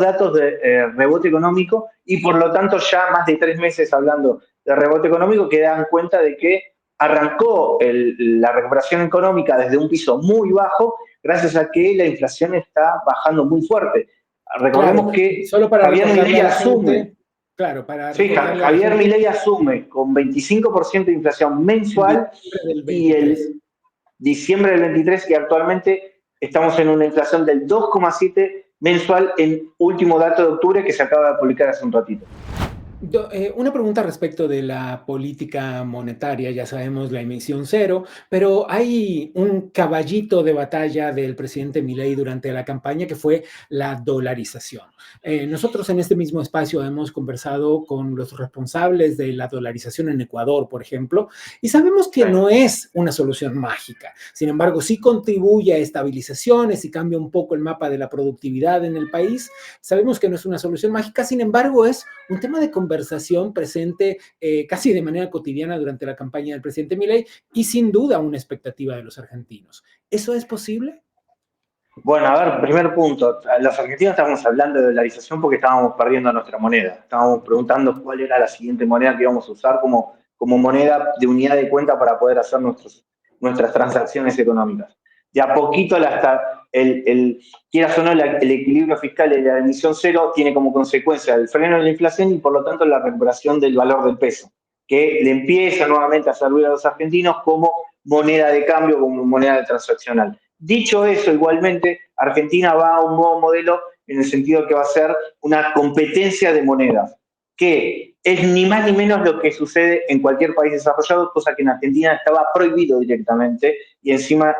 datos de rebote económico, y por lo tanto ya más de 3 meses hablando de rebote económico, que dan cuenta de que arrancó la recuperación económica desde un piso muy bajo, gracias a que la inflación está bajando muy fuerte. Recordemos que Javier Milei asume. Javier Milei asume con 25% de inflación mensual y el diciembre del 23, y actualmente estamos en una inflación del 2,7 mensual en último dato de octubre que se acaba de publicar hace un ratito. Una pregunta respecto de la política monetaria, ya sabemos la emisión cero, pero hay un caballito de batalla del presidente Milei durante la campaña que fue la dolarización. Nosotros en este mismo espacio hemos conversado con los responsables de la dolarización en Ecuador, por ejemplo, y sabemos que no es una solución mágica. Sin embargo, sí contribuye a estabilizaciones y cambia un poco el mapa de la productividad en el país. Sabemos que no es una solución mágica, sin embargo, es un tema de conversación presente casi de manera cotidiana durante la campaña del presidente Milei y sin duda una expectativa de los argentinos. ¿Eso es posible? Bueno, a ver, primer punto. Los argentinos estábamos hablando de dolarización porque estábamos perdiendo nuestra moneda. Estábamos preguntando cuál era la siguiente moneda que íbamos a usar como moneda de unidad de cuenta para poder hacer nuestras transacciones económicas. De a poquito, quieras o no, el equilibrio fiscal y la emisión cero tiene como consecuencia el freno de la inflación y por lo tanto la recuperación del valor del peso, que le empieza nuevamente a servir a los argentinos como moneda de cambio, como moneda transaccional. Dicho eso, igualmente, Argentina va a un nuevo modelo en el sentido que va a ser una competencia de monedas, que es ni más ni menos lo que sucede en cualquier país desarrollado, cosa que en Argentina estaba prohibido directamente, y encima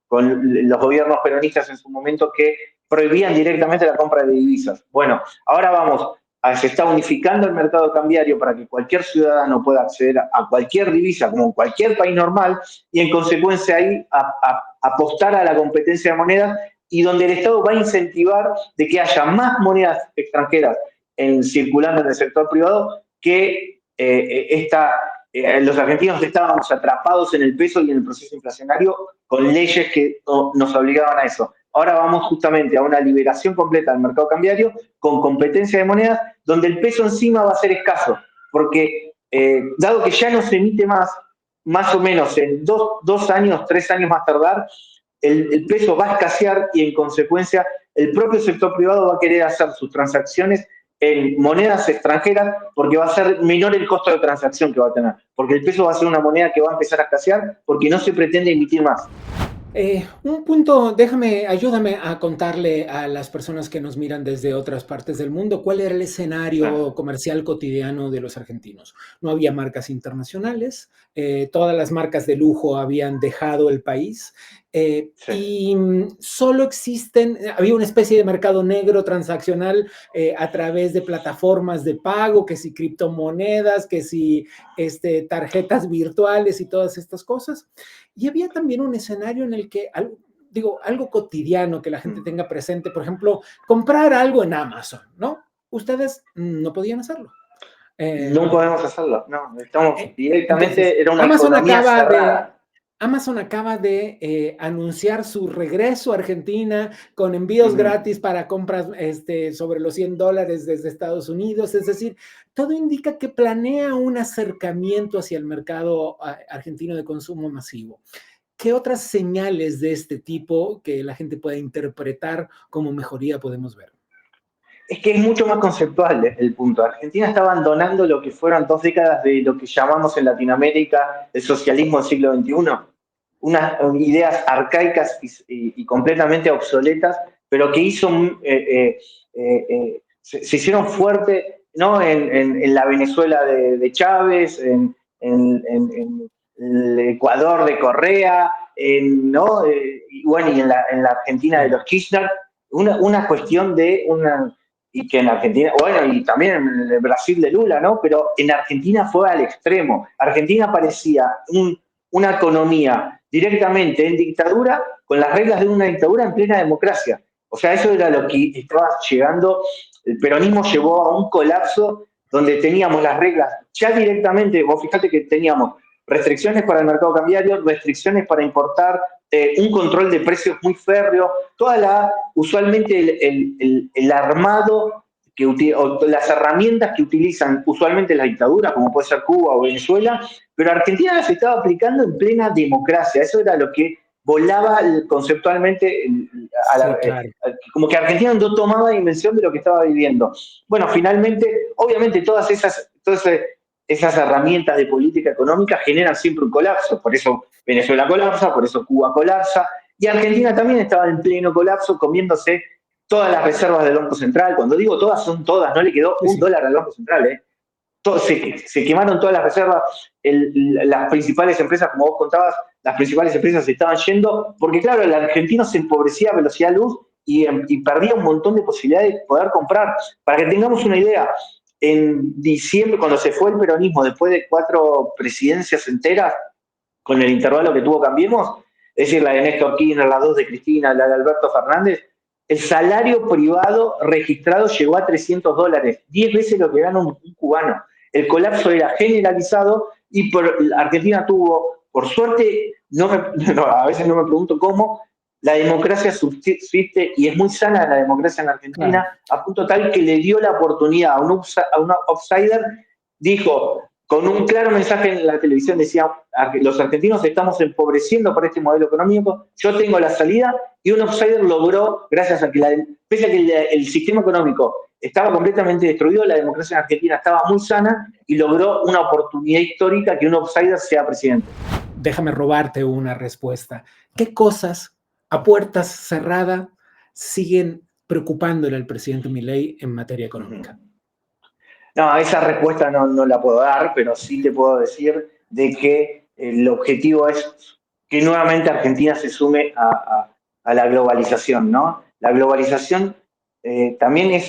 con los gobiernos peronistas en su momento que prohibían directamente la compra de divisas. Bueno, ahora se está unificando el mercado cambiario para que cualquier ciudadano pueda acceder a cualquier divisa, como en cualquier país normal, y en consecuencia ahí apostar a la competencia de monedas, y donde el Estado va a incentivar de que haya más monedas extranjeras circulando en el sector privado que los argentinos estábamos atrapados en el peso y en el proceso inflacionario con leyes que nos obligaban a eso. Ahora vamos justamente a una liberación completa del mercado cambiario con competencia de monedas, donde el peso encima va a ser escaso, porque dado que ya no se emite más o menos en 2 años, 3 años más tardar, el peso va a escasear y en consecuencia el propio sector privado va a querer hacer sus transacciones en monedas extranjeras porque va a ser menor el costo de transacción que va a tener, porque el peso va a ser una moneda que va a empezar a escasear porque no se pretende emitir más. Un punto, ayúdame a contarle a las personas que nos miran desde otras partes del mundo cuál era el escenario comercial cotidiano de los argentinos. No había marcas internacionales, todas las marcas de lujo habían dejado el país y solo había una especie de mercado negro transaccional a través de plataformas de pago, que si criptomonedas, que si tarjetas virtuales y todas estas cosas. Y había también un escenario en el que, algo cotidiano que la gente tenga presente, por ejemplo, comprar algo en Amazon, ¿no? Ustedes no podían hacerlo. No podemos hacerlo, no, estamos directamente, Entonces, era una economía cerrada. Amazon acaba de anunciar su regreso a Argentina con envíos gratis para compras sobre los $100 desde Estados Unidos. Es decir, todo indica que planea un acercamiento hacia el mercado argentino de consumo masivo. ¿Qué otras señales de este tipo que la gente pueda interpretar como mejoría podemos ver? Es que es mucho más conceptual el punto. Argentina está abandonando lo que fueron 2 décadas de lo que llamamos en Latinoamérica el socialismo del siglo XXI. Unas ideas arcaicas y completamente obsoletas, pero que se hicieron fuerte, ¿no? en la Venezuela de Chávez, en el Ecuador de Correa, ¿no? Y en la Argentina de los Kirchner. Una cuestión de y que en Argentina, y también en el Brasil de Lula, ¿no? Pero en Argentina fue al extremo. Argentina parecía una economía directamente en dictadura, con las reglas de una dictadura en plena democracia. O sea, eso era lo que estaba llegando. El peronismo llevó a un colapso donde teníamos las reglas ya directamente. Vos fíjate que teníamos restricciones para el mercado cambiario, restricciones para importar, un control de precios muy férreo, usualmente el armado o las herramientas que utilizan usualmente las dictaduras, como puede ser Cuba o Venezuela, pero Argentina las estaba aplicando en plena democracia. Eso era lo que volaba conceptualmente, como que Argentina no tomaba dimensión de lo que estaba viviendo. Bueno, finalmente, obviamente todas esas herramientas de política económica generan siempre un colapso. Por eso Venezuela colapsa, por eso Cuba colapsa, y Argentina también estaba en pleno colapso, comiéndose todas las reservas del Banco Central. Cuando digo todas, son todas, no le quedó $1 al Banco Central. Se quemaron todas las reservas, las principales empresas, como vos contabas, las principales empresas se estaban yendo, porque claro, el argentino se empobrecía a velocidad de luz y perdía un montón de posibilidades de poder comprar. Para que tengamos una idea, en diciembre, cuando se fue el peronismo, después de 4 presidencias enteras, con el intervalo que tuvo Cambiemos, es decir, la de Néstor Kirchner, las 2 de Cristina, la de Alberto Fernández, el salario privado registrado llegó a $300, 10 veces lo que gana un cubano. El colapso era generalizado y Argentina tuvo, por suerte, a veces no me pregunto cómo, la democracia subsiste y es muy sana la democracia en Argentina, a punto tal que le dio la oportunidad a un outsider, dijo, con un claro mensaje en la televisión, decía, los argentinos estamos empobreciendo por este modelo económico, yo tengo la salida, y un outsider logró, gracias a que, pese a que el sistema económico estaba completamente destruido, la democracia en Argentina estaba muy sana y logró una oportunidad histórica que un outsider sea presidente. Déjame robarte una respuesta. ¿Qué cosas a puertas cerradas siguen preocupándole al presidente Milei en materia económica? No, esa respuesta no la puedo dar, pero sí te puedo decir de que el objetivo es que nuevamente Argentina se sume a la globalización, ¿no? La globalización también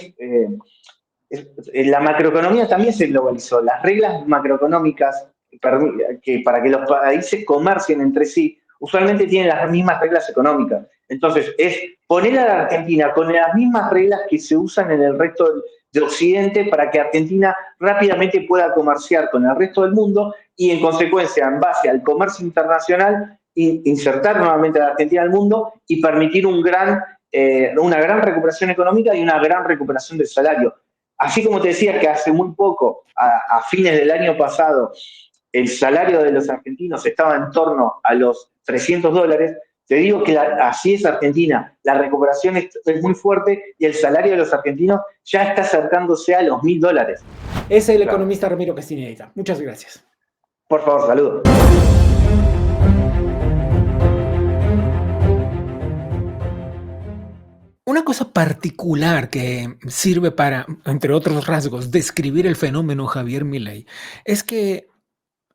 la macroeconomía también se globalizó. Las reglas macroeconómicas para que los países comercien entre sí, usualmente tienen las mismas reglas económicas. Entonces, es poner a la Argentina con las mismas reglas que se usan en el resto de Occidente para que Argentina rápidamente pueda comerciar con el resto del mundo y en consecuencia, en base al comercio internacional, insertar nuevamente a la Argentina al mundo y permitir una gran recuperación económica y una gran recuperación del salario. Así como te decía que hace muy poco, a fines del año pasado, el salario de los argentinos estaba en torno a los $300, te digo que así es Argentina. La recuperación es muy fuerte y el salario de los argentinos ya está acercándose a los $1.000. Es el economista Ramiro Castiñeira. Muchas gracias. Por favor, saludos. Una cosa particular que sirve para, entre otros rasgos, describir el fenómeno Javier Milei es que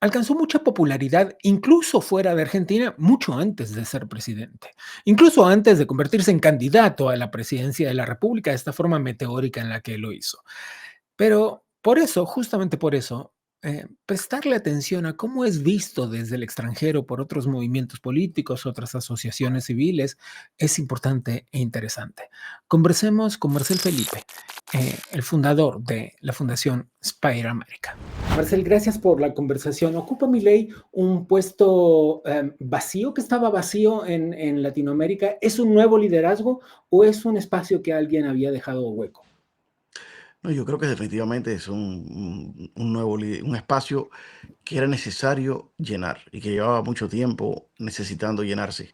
alcanzó mucha popularidad incluso fuera de Argentina mucho antes de ser presidente, incluso antes de convertirse en candidato a la presidencia de la República de esta forma meteórica en la que lo hizo. Pero por eso, justamente por eso, prestarle atención a cómo es visto desde el extranjero por otros movimientos políticos, otras asociaciones civiles, es importante e interesante. Conversemos con Marcel Felipe, el fundador de la Fundación Spire America. Marcel, gracias por la conversación. ¿Ocupa Milei un puesto vacío, que estaba vacío en Latinoamérica? ¿Es un nuevo liderazgo o es un espacio que alguien había dejado hueco? No, yo creo que definitivamente es un espacio que era necesario llenar y que llevaba mucho tiempo necesitando llenarse.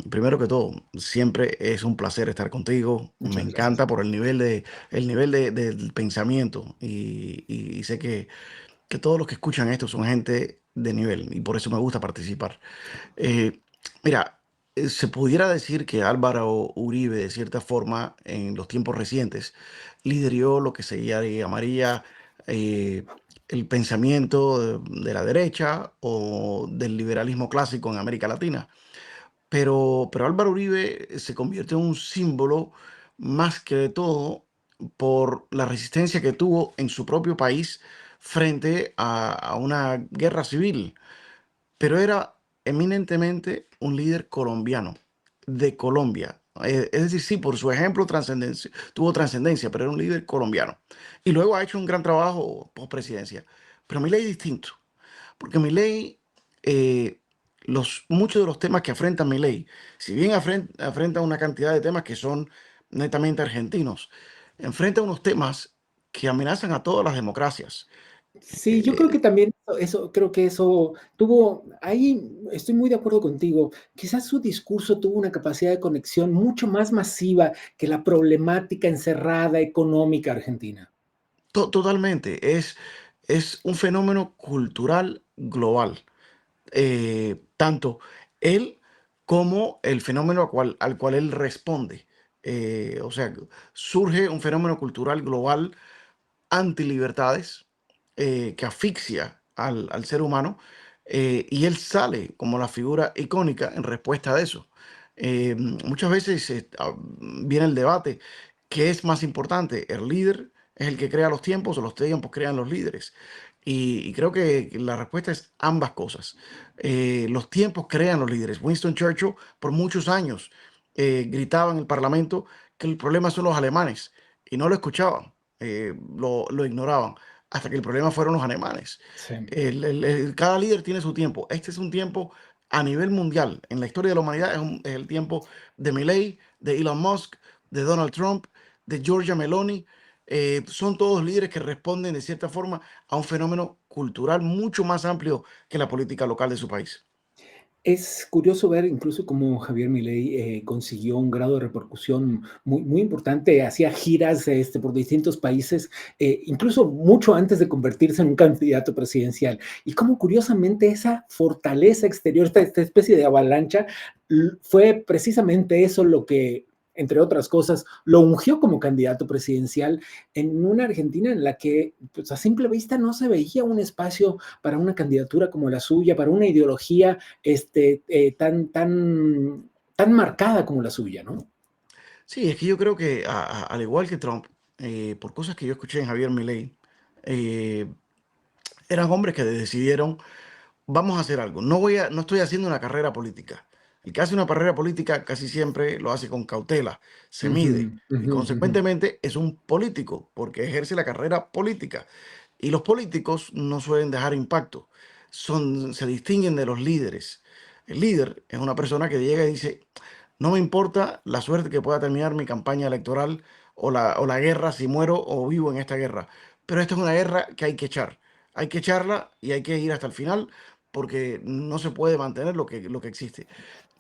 Primero que todo, siempre es un placer estar contigo. Me Muchas encanta gracias. por del pensamiento y sé que todos los que escuchan esto son gente de nivel y por eso me gusta participar. Eh, Mira, se pudiera decir que Álvaro Uribe, de cierta forma, en los tiempos recientes, lideró lo que se llamaría eh, el pensamiento de la derecha o del liberalismo clásico en América Latina. Pero Álvaro Uribe se convirtió en un símbolo más que de todo por la resistencia que tuvo en su propio país frente a una guerra civil, pero era eminentemente un líder colombiano, de Colombia. Es decir, sí, por su ejemplo tuvo trascendencia, pero era un líder colombiano. Y luego ha hecho un gran trabajo post presidencia. Pero Milei es distinto, porque Milei, eh, muchos de los temas que afrenta Milei, si bien afrenta una cantidad de temas que son netamente argentinos, enfrenta unos temas que amenazan a todas las democracias. Sí, yo creo que también creo que eso tuvo, ahí estoy muy de acuerdo contigo. Quizás su discurso tuvo una capacidad de conexión mucho más masiva que la problemática encerrada económica argentina. Totalmente, es un fenómeno cultural global. Tanto él como el fenómeno al cual él responde. O sea, surge un fenómeno cultural global antilibertades que asfixia al ser humano y él sale como la figura icónica en respuesta a eso. Muchas veces viene el debate, ¿qué es más importante? ¿El líder es el que crea los tiempos o los tiempos crean los líderes? Y creo que la respuesta es ambas cosas. Los tiempos crean los líderes. Winston Churchill por muchos años gritaba en el Parlamento que el problema son los alemanes y no lo escuchaban, lo ignoraban, hasta que el problema fueron los alemanes. Sí. Cada líder tiene su tiempo. Este es un tiempo a nivel mundial. En la historia de la humanidad es el tiempo de Milei, de Elon Musk, de Donald Trump, de Giorgia Meloni. Son todos líderes que responden de cierta forma a un fenómeno cultural mucho más amplio que la política local de su país. Es curioso ver incluso cómo Javier Milei consiguió un grado de repercusión muy, muy importante, hacía giras por distintos países, incluso mucho antes de convertirse en un candidato presidencial. Y cómo curiosamente esa fortaleza exterior, esta especie de avalancha, fue precisamente eso lo que, entre otras cosas, lo ungió como candidato presidencial en una Argentina en la que pues, a simple vista no se veía un espacio para una candidatura como la suya, para una ideología tan marcada como la suya, ¿no? Sí, es que yo creo que al igual que Trump, por cosas que yo escuché en Javier Milei, eh, eran hombres que decidieron, vamos a hacer algo. No estoy haciendo una carrera política. El que hace una carrera política casi siempre lo hace con cautela, se mide y consecuentemente es un político porque ejerce la carrera política. Y los políticos no suelen dejar impacto, se distinguen de los líderes. El líder es una persona que llega y dice, no me importa la suerte que pueda terminar mi campaña electoral o la guerra, si muero o vivo en esta guerra. Pero esta es una guerra que hay que echar. Hay que echarla y hay que ir hasta el final porque no se puede mantener lo que existe.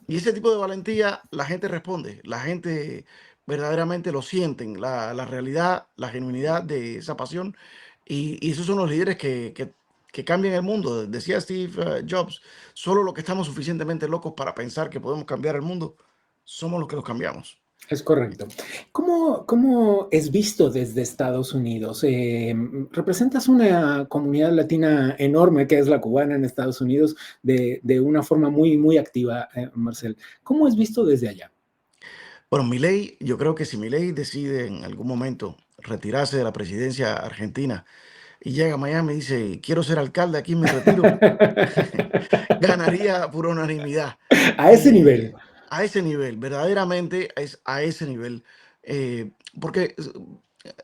Y ese tipo de valentía la gente responde, la gente verdaderamente lo sienten, la realidad, la genuinidad de esa pasión. Y esos son los líderes que cambian el mundo. Decía Steve Jobs, solo los que estamos suficientemente locos para pensar que podemos cambiar el mundo, somos los que los cambiamos. Es correcto. ¿Cómo es visto desde Estados Unidos? Representas una comunidad latina enorme, que es la cubana en Estados Unidos, de una forma muy, muy activa, Marcel. ¿Cómo es visto desde allá? Bueno, Milei, yo creo que si Milei decide en algún momento retirarse de la presidencia argentina y llega a Miami y dice, quiero ser alcalde, aquí me retiro, ganaría por unanimidad. A ese nivel. A ese nivel, verdaderamente es a ese nivel. Porque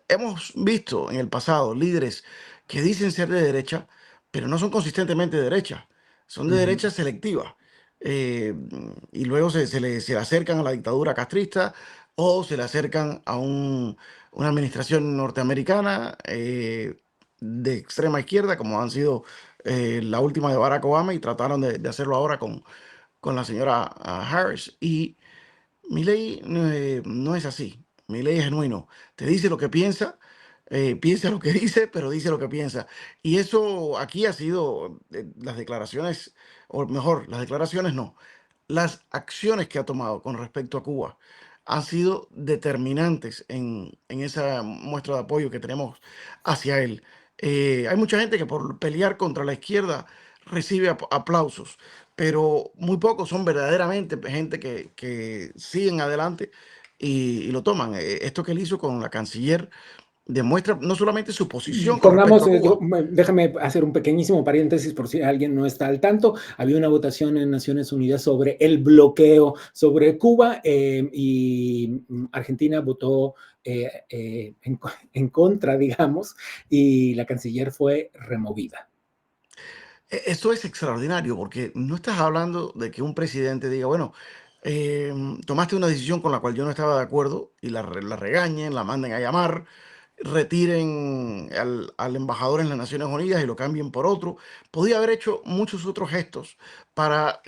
hemos visto en el pasado líderes que dicen ser de derecha, pero no son consistentemente de derecha, son de derecha selectiva. Y luego se le acercan a la dictadura castrista o se le acercan a una administración norteamericana de extrema izquierda, como han sido la última de Barack Obama, y trataron de hacerlo ahora con la señora Harris. Y Milei no es así. Milei es genuino. Te dice lo que piensa, piensa lo que dice, pero dice lo que piensa. Y eso aquí ha sido las declaraciones, o mejor, las declaraciones no, las acciones que ha tomado con respecto a Cuba han sido determinantes en esa muestra de apoyo que tenemos hacia él. Hay mucha gente que por pelear contra la izquierda recibe aplausos, pero muy pocos son verdaderamente gente que siguen adelante y lo toman. Esto que él hizo con la canciller demuestra no solamente su posición con Pongamos, respecto a Cuba. déjame hacer un pequeñísimo paréntesis por si alguien no está al tanto. Había una votación en Naciones Unidas sobre el bloqueo sobre Cuba y Argentina votó en contra, digamos, y la canciller fue removida. Esto es extraordinario porque no estás hablando de que un presidente diga, bueno, tomaste una decisión con la cual yo no estaba de acuerdo y la regañen, la manden a llamar, retiren al embajador en las Naciones Unidas y lo cambien por otro. Podía haber hecho muchos otros gestos para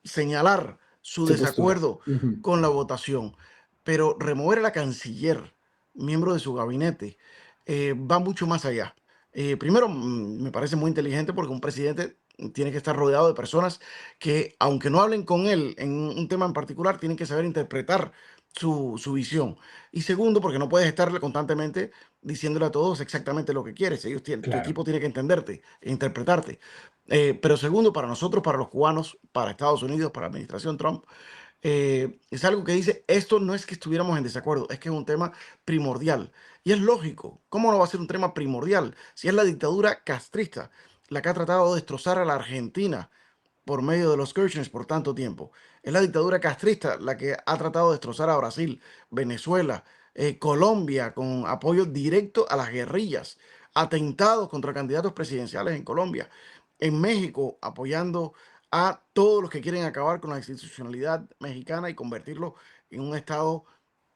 señalar su desacuerdo con la votación, pero remover a la canciller, miembro de su gabinete, va mucho más allá. Primero, me parece muy inteligente porque un presidente tiene que estar rodeado de personas que, aunque no hablen con él en un tema en particular, tienen que saber interpretar su visión. Y segundo, porque no puedes estarle constantemente diciéndole a todos exactamente lo que quieres. Tu equipo tiene que entenderte e interpretarte. Pero segundo, para nosotros, para los cubanos, para Estados Unidos, para la administración Trump, es algo que dice, esto no es que estuviéramos en desacuerdo, es que es un tema primordial. Y es lógico, ¿cómo no va a ser un tema primordial? Si es la dictadura castrista la que ha tratado de destrozar a la Argentina por medio de los Kirchners por tanto tiempo. Es la dictadura castrista la que ha tratado de destrozar a Brasil, Venezuela, Colombia, con apoyo directo a las guerrillas, atentados contra candidatos presidenciales en Colombia, en México apoyando a todos los que quieren acabar con la institucionalidad mexicana y convertirlo en un estado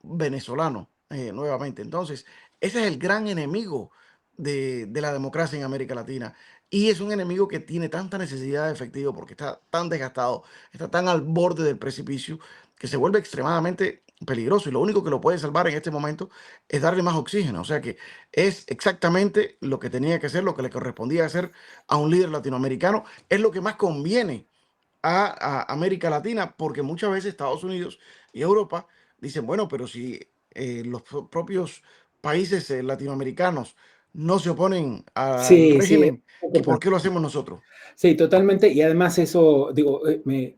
venezolano nuevamente. Entonces, ese es el gran enemigo de la democracia en América Latina. Y es un enemigo que tiene tanta necesidad de efectivo porque está tan desgastado, está tan al borde del precipicio, que se vuelve extremadamente peligroso. Y lo único que lo puede salvar en este momento es darle más oxígeno. O sea que es exactamente lo que tenía que hacer, lo que le correspondía hacer a un líder latinoamericano. Es lo que más conviene a América Latina, porque muchas veces Estados Unidos y Europa dicen, bueno, pero si los propios países latinoamericanos no se oponen al régimen, ¿y por qué lo hacemos nosotros? Sí, totalmente. Y además eso, digo,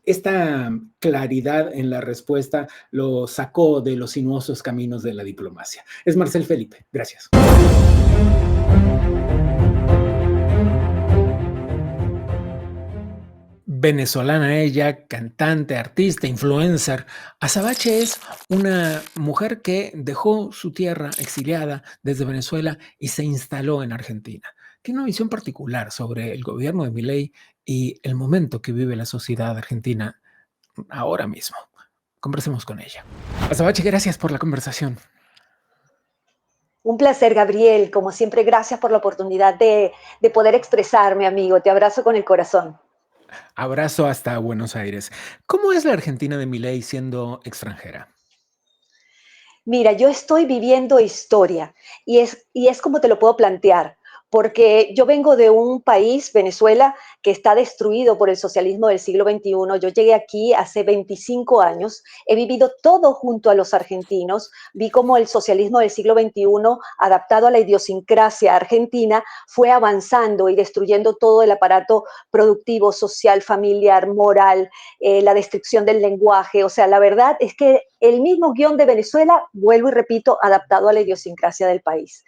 esta claridad en la respuesta lo sacó de los sinuosos caminos de la diplomacia. Es Marcel Felipe. Gracias. venezolana ella, cantante, artista, influencer. Azabache es una mujer que dejó su tierra exiliada desde Venezuela y se instaló en Argentina. Tiene una visión particular sobre el gobierno de Milei y el momento que vive la sociedad argentina ahora mismo. Conversemos con ella. Azabache, gracias por la conversación. Un placer, Gabriel. Como siempre, gracias por la oportunidad de poder expresarme, amigo. Te abrazo con el corazón. Abrazo hasta Buenos Aires. ¿Cómo es la Argentina de Milei siendo extranjera? Mira, yo estoy viviendo historia y es como te lo puedo plantear, porque yo vengo de un país, Venezuela, que está destruido por el socialismo del siglo XXI. Yo llegué aquí hace 25 años, he vivido todo junto a los argentinos, vi cómo el socialismo del siglo XXI, adaptado a la idiosincrasia argentina, fue avanzando y destruyendo todo el aparato productivo, social, familiar, moral, la destrucción del lenguaje. O sea, la verdad es que el mismo guión de Venezuela, vuelvo y repito, adaptado a la idiosincrasia del país.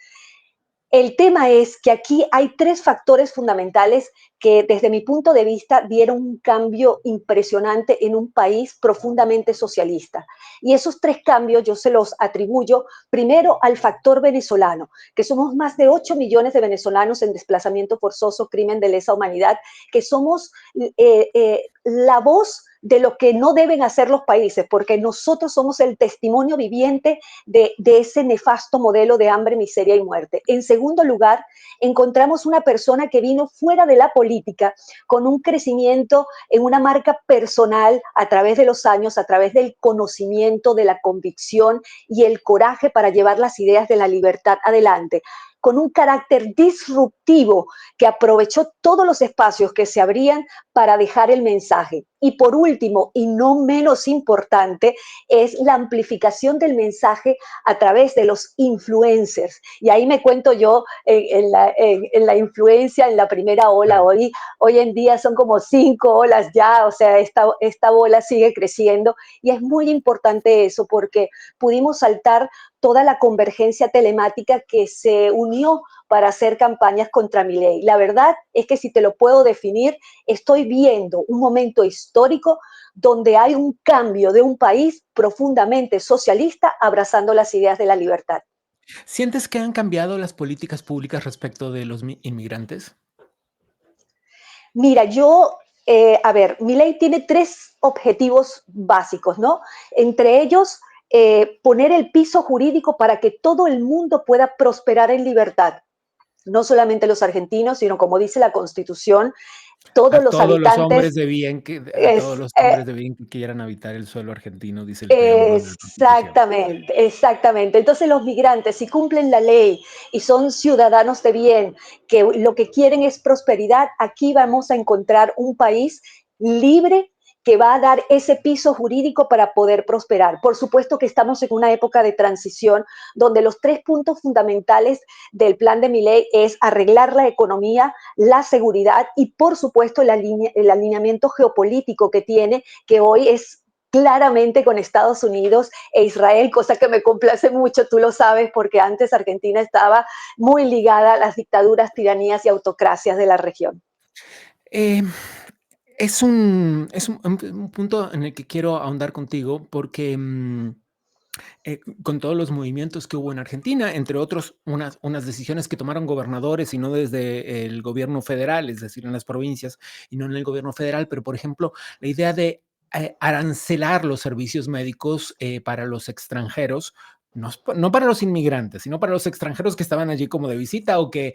El tema es que aquí hay tres factores fundamentales que desde mi punto de vista dieron un cambio impresionante en un país profundamente socialista. Y esos tres cambios yo se los atribuyo primero al factor venezolano, que somos más de 8 millones de venezolanos en desplazamiento forzoso, crimen de lesa humanidad, que somos la voz de lo que no deben hacer los países, porque nosotros somos el testimonio viviente de ese nefasto modelo de hambre, miseria y muerte. En segundo lugar, encontramos una persona que vino fuera de la política con un crecimiento en una marca personal a través de los años, a través del conocimiento, de la convicción y el coraje para llevar las ideas de la libertad adelante, con un carácter disruptivo que aprovechó todos los espacios que se abrían para dejar el mensaje. Y por último, y no menos importante, es la amplificación del mensaje a través de los influencers. Y ahí me cuento yo en la influencia, en la primera ola. Hoy en día son como 5 olas ya, o sea, esta bola sigue creciendo. Y es muy importante eso porque pudimos saltar toda la convergencia telemática que se unió para hacer campañas contra Milei. La verdad es que si te lo puedo definir, estoy viendo un momento histórico donde hay un cambio de un país profundamente socialista abrazando las ideas de la libertad. ¿Sientes que han cambiado las políticas públicas respecto de los inmigrantes? Mira, a ver, Milei tiene 3 objetivos básicos, ¿no? Entre ellos, poner el piso jurídico para que todo el mundo pueda prosperar en libertad. No solamente los argentinos, sino como dice la Constitución, todos los habitantes. Hombres de bien a todos los hombres de bien que quieran habitar el suelo argentino, dice el preámbulo de la Constitución. Exactamente. Entonces los migrantes, si cumplen la ley y son ciudadanos de bien, que lo que quieren es prosperidad, aquí vamos a encontrar un país libre que va a dar ese piso jurídico para poder prosperar. Por supuesto que estamos en una época de transición donde los 3 puntos fundamentales del plan de Milei es arreglar la economía, la seguridad y, por supuesto, el alineamiento geopolítico que tiene, que hoy es claramente con Estados Unidos e Israel, cosa que me complace mucho, tú lo sabes, porque antes Argentina estaba muy ligada a las dictaduras, tiranías y autocracias de la región. Es un punto en el que quiero ahondar contigo porque con todos los movimientos que hubo en Argentina, entre otros, unas decisiones que tomaron gobernadores y no desde el gobierno federal, es decir, en las provincias y no en el gobierno federal, pero por ejemplo, la idea de arancelar los servicios médicos para los extranjeros. No para los inmigrantes, sino para los extranjeros que estaban allí como de visita o que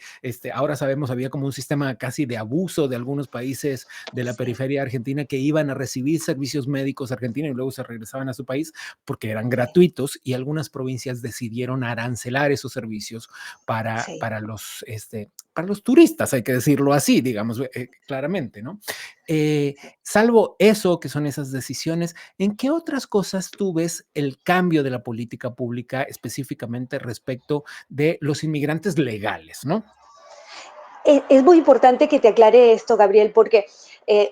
ahora sabemos había como un sistema casi de abuso de algunos países de la periferia argentina que iban a recibir servicios médicos argentinos y luego se regresaban a su país porque eran gratuitos y algunas provincias decidieron arancelar esos servicios para los turistas, hay que decirlo así, digamos claramente, ¿no? Salvo eso, que son esas decisiones, ¿en qué otras cosas tú ves el cambio de la política pública específicamente respecto de los inmigrantes legales, ¿no? Es muy importante que te aclare esto, Gabriel, porque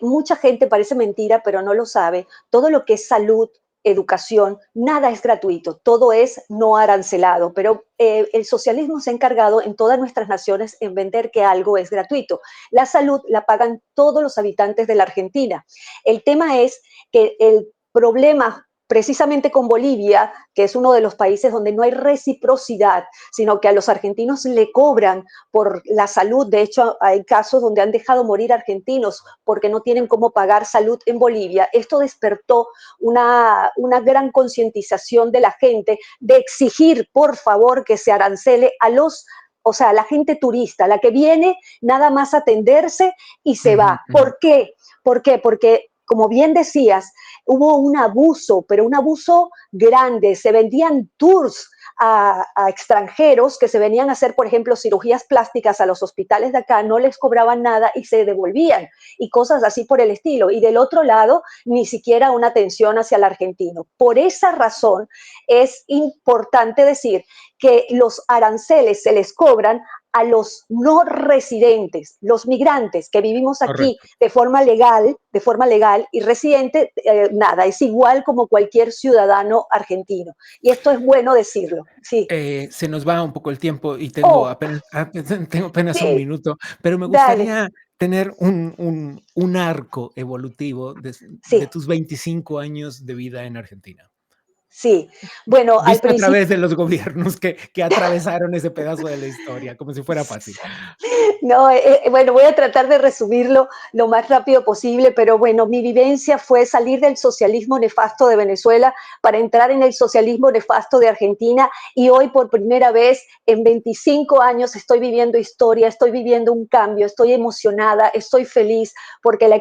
mucha gente, parece mentira, pero no lo sabe, todo lo que es salud, educación, nada es gratuito, todo es no arancelado, pero el socialismo se ha encargado en todas nuestras naciones en vender que algo es gratuito. La salud la pagan todos los habitantes de la Argentina. El tema es que el problema precisamente con Bolivia, que es uno de los países donde no hay reciprocidad, sino que a los argentinos le cobran por la salud. De hecho, hay casos donde han dejado morir argentinos porque no tienen cómo pagar salud en Bolivia. Esto despertó una gran concientización de la gente de exigir, por favor, que se arancele a la gente turista, la que viene nada más a atenderse y se va. ¿Por qué? ¿Por qué? Porque, como bien decías, hubo un abuso, pero un abuso grande. Se vendían tours a extranjeros que se venían a hacer, por ejemplo, cirugías plásticas a los hospitales de acá, no les cobraban nada y se devolvían, y cosas así por el estilo. Y del otro lado, ni siquiera una atención hacia el argentino. Por esa razón, es importante decir que los aranceles se les cobran a los no residentes, los migrantes que vivimos aquí de forma legal y residente, nada, es igual como cualquier ciudadano argentino. Y esto es bueno decirlo. Sí. Se nos va un poco el tiempo y tengo apenas un minuto, pero me gustaría tener un arco evolutivo de tus 25 años de vida en Argentina. Sí, bueno, al Visto a principio... través de los gobiernos que atravesaron ese pedazo de la historia, como si fuera fácil. No, bueno, voy a tratar de resumirlo lo más rápido posible, pero bueno, mi vivencia fue salir del socialismo nefasto de Venezuela para entrar en el socialismo nefasto de Argentina, y hoy por primera vez en 25 años estoy viviendo historia, estoy viviendo un cambio, estoy emocionada, estoy feliz porque la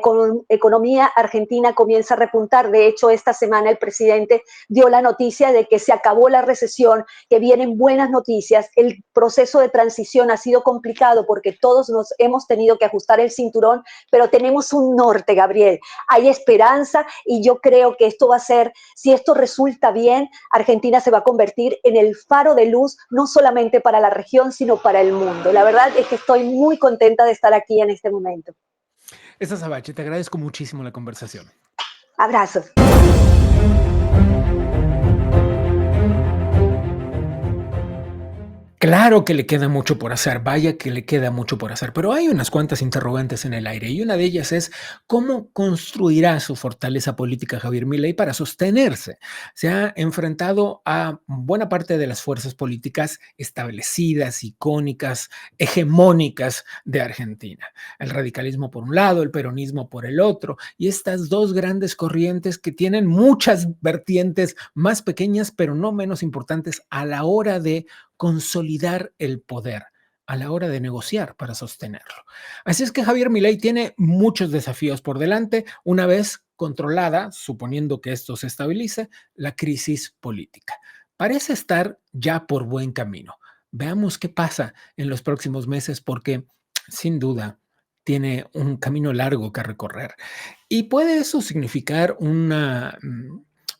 economía argentina comienza a repuntar. De hecho, esta semana el presidente dio la noticia de que se acabó la recesión, que vienen buenas noticias. El proceso de transición ha sido complicado porque todos nos hemos tenido que ajustar el cinturón, pero tenemos un norte, Gabriel. Hay esperanza y yo creo que esto va a ser, si esto resulta bien, Argentina se va a convertir en el faro de luz, no solamente para la región, sino para el mundo. La verdad es que estoy muy contenta de estar aquí en este momento. Esta Sabache, te agradezco muchísimo la conversación. Abrazos. Claro que le queda mucho por hacer, vaya que le queda mucho por hacer, pero hay unas cuantas interrogantes en el aire, y una de ellas es cómo construirá su fortaleza política Javier Milei para sostenerse. Se ha enfrentado a buena parte de las fuerzas políticas establecidas, icónicas, hegemónicas de Argentina. El radicalismo por un lado, el peronismo por el otro, y estas dos grandes corrientes que tienen muchas vertientes más pequeñas, pero no menos importantes a la hora de consolidar el poder, a la hora de negociar para sostenerlo. Así es que Javier Milei tiene muchos desafíos por delante una vez controlada, suponiendo que esto se estabilice, la crisis política. Parece estar ya por buen camino. Veamos qué pasa en los próximos meses, porque sin duda tiene un camino largo que recorrer. Y puede eso significar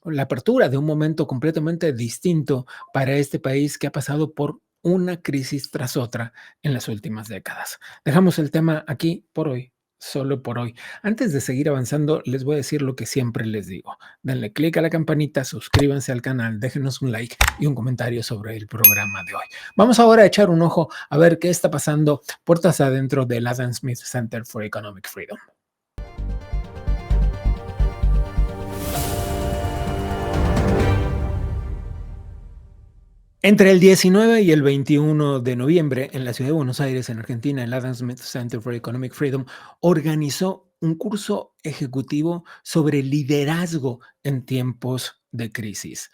la apertura de un momento completamente distinto para este país que ha pasado por una crisis tras otra en las últimas décadas. Dejamos el tema aquí por hoy, solo por hoy. Antes de seguir avanzando, les voy a decir lo que siempre les digo. Denle clic a la campanita, suscríbanse al canal, déjenos un like y un comentario sobre el programa de hoy. Vamos ahora a echar un ojo a ver qué está pasando puertas adentro del Adam Smith Center for Economic Freedom. Entre el 19 y el 21 de noviembre, en la ciudad de Buenos Aires, en Argentina, el Adam Smith Center for Economic Freedom organizó un curso ejecutivo sobre liderazgo en tiempos de crisis.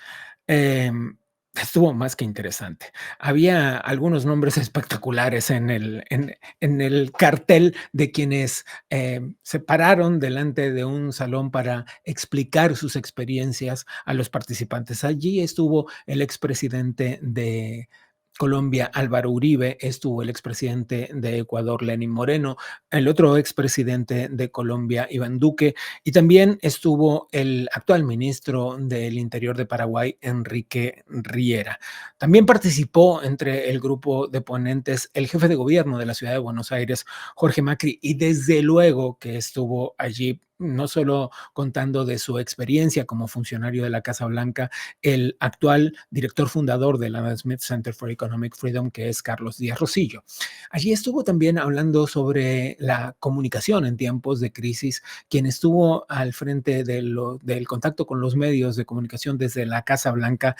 Estuvo más que interesante. Había algunos nombres espectaculares en el cartel de quienes se pararon delante de un salón para explicar sus experiencias a los participantes. Allí estuvo el expresidente de Colombia, Álvaro Uribe, estuvo el expresidente de Ecuador, Lenín Moreno, el otro expresidente de Colombia, Iván Duque, y también estuvo el actual ministro del Interior de Paraguay, Enrique Riera. También participó entre el grupo de ponentes el jefe de gobierno de la ciudad de Buenos Aires, Jorge Macri, y desde luego que estuvo allí no solo contando de su experiencia como funcionario de la Casa Blanca, el actual director fundador del Adam Smith Center for Economic Freedom, que es Carlos Díaz Rosillo. Allí estuvo también hablando sobre la comunicación en tiempos de crisis, quien estuvo al frente del contacto con los medios de comunicación desde la Casa Blanca,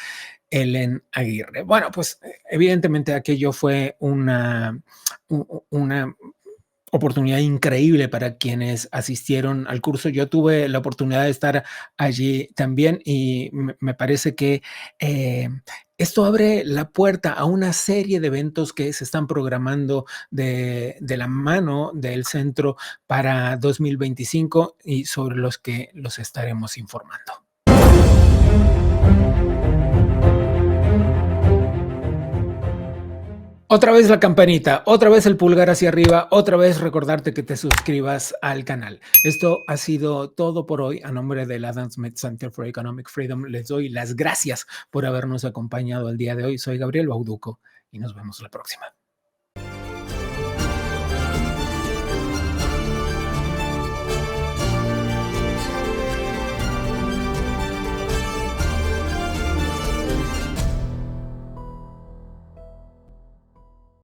Helen Aguirre. Bueno, pues evidentemente aquello fue una oportunidad increíble para quienes asistieron al curso. Yo tuve la oportunidad de estar allí también y me parece que esto abre la puerta a una serie de eventos que se están programando de la mano del centro para 2025 y sobre los que los estaremos informando. Otra vez la campanita, otra vez el pulgar hacia arriba, otra vez recordarte que te suscribas al canal. Esto ha sido todo por hoy. A nombre del Adam Smith Center for Economic Freedom les doy las gracias por habernos acompañado el día de hoy. Soy Gabriel Bauduco y nos vemos la próxima.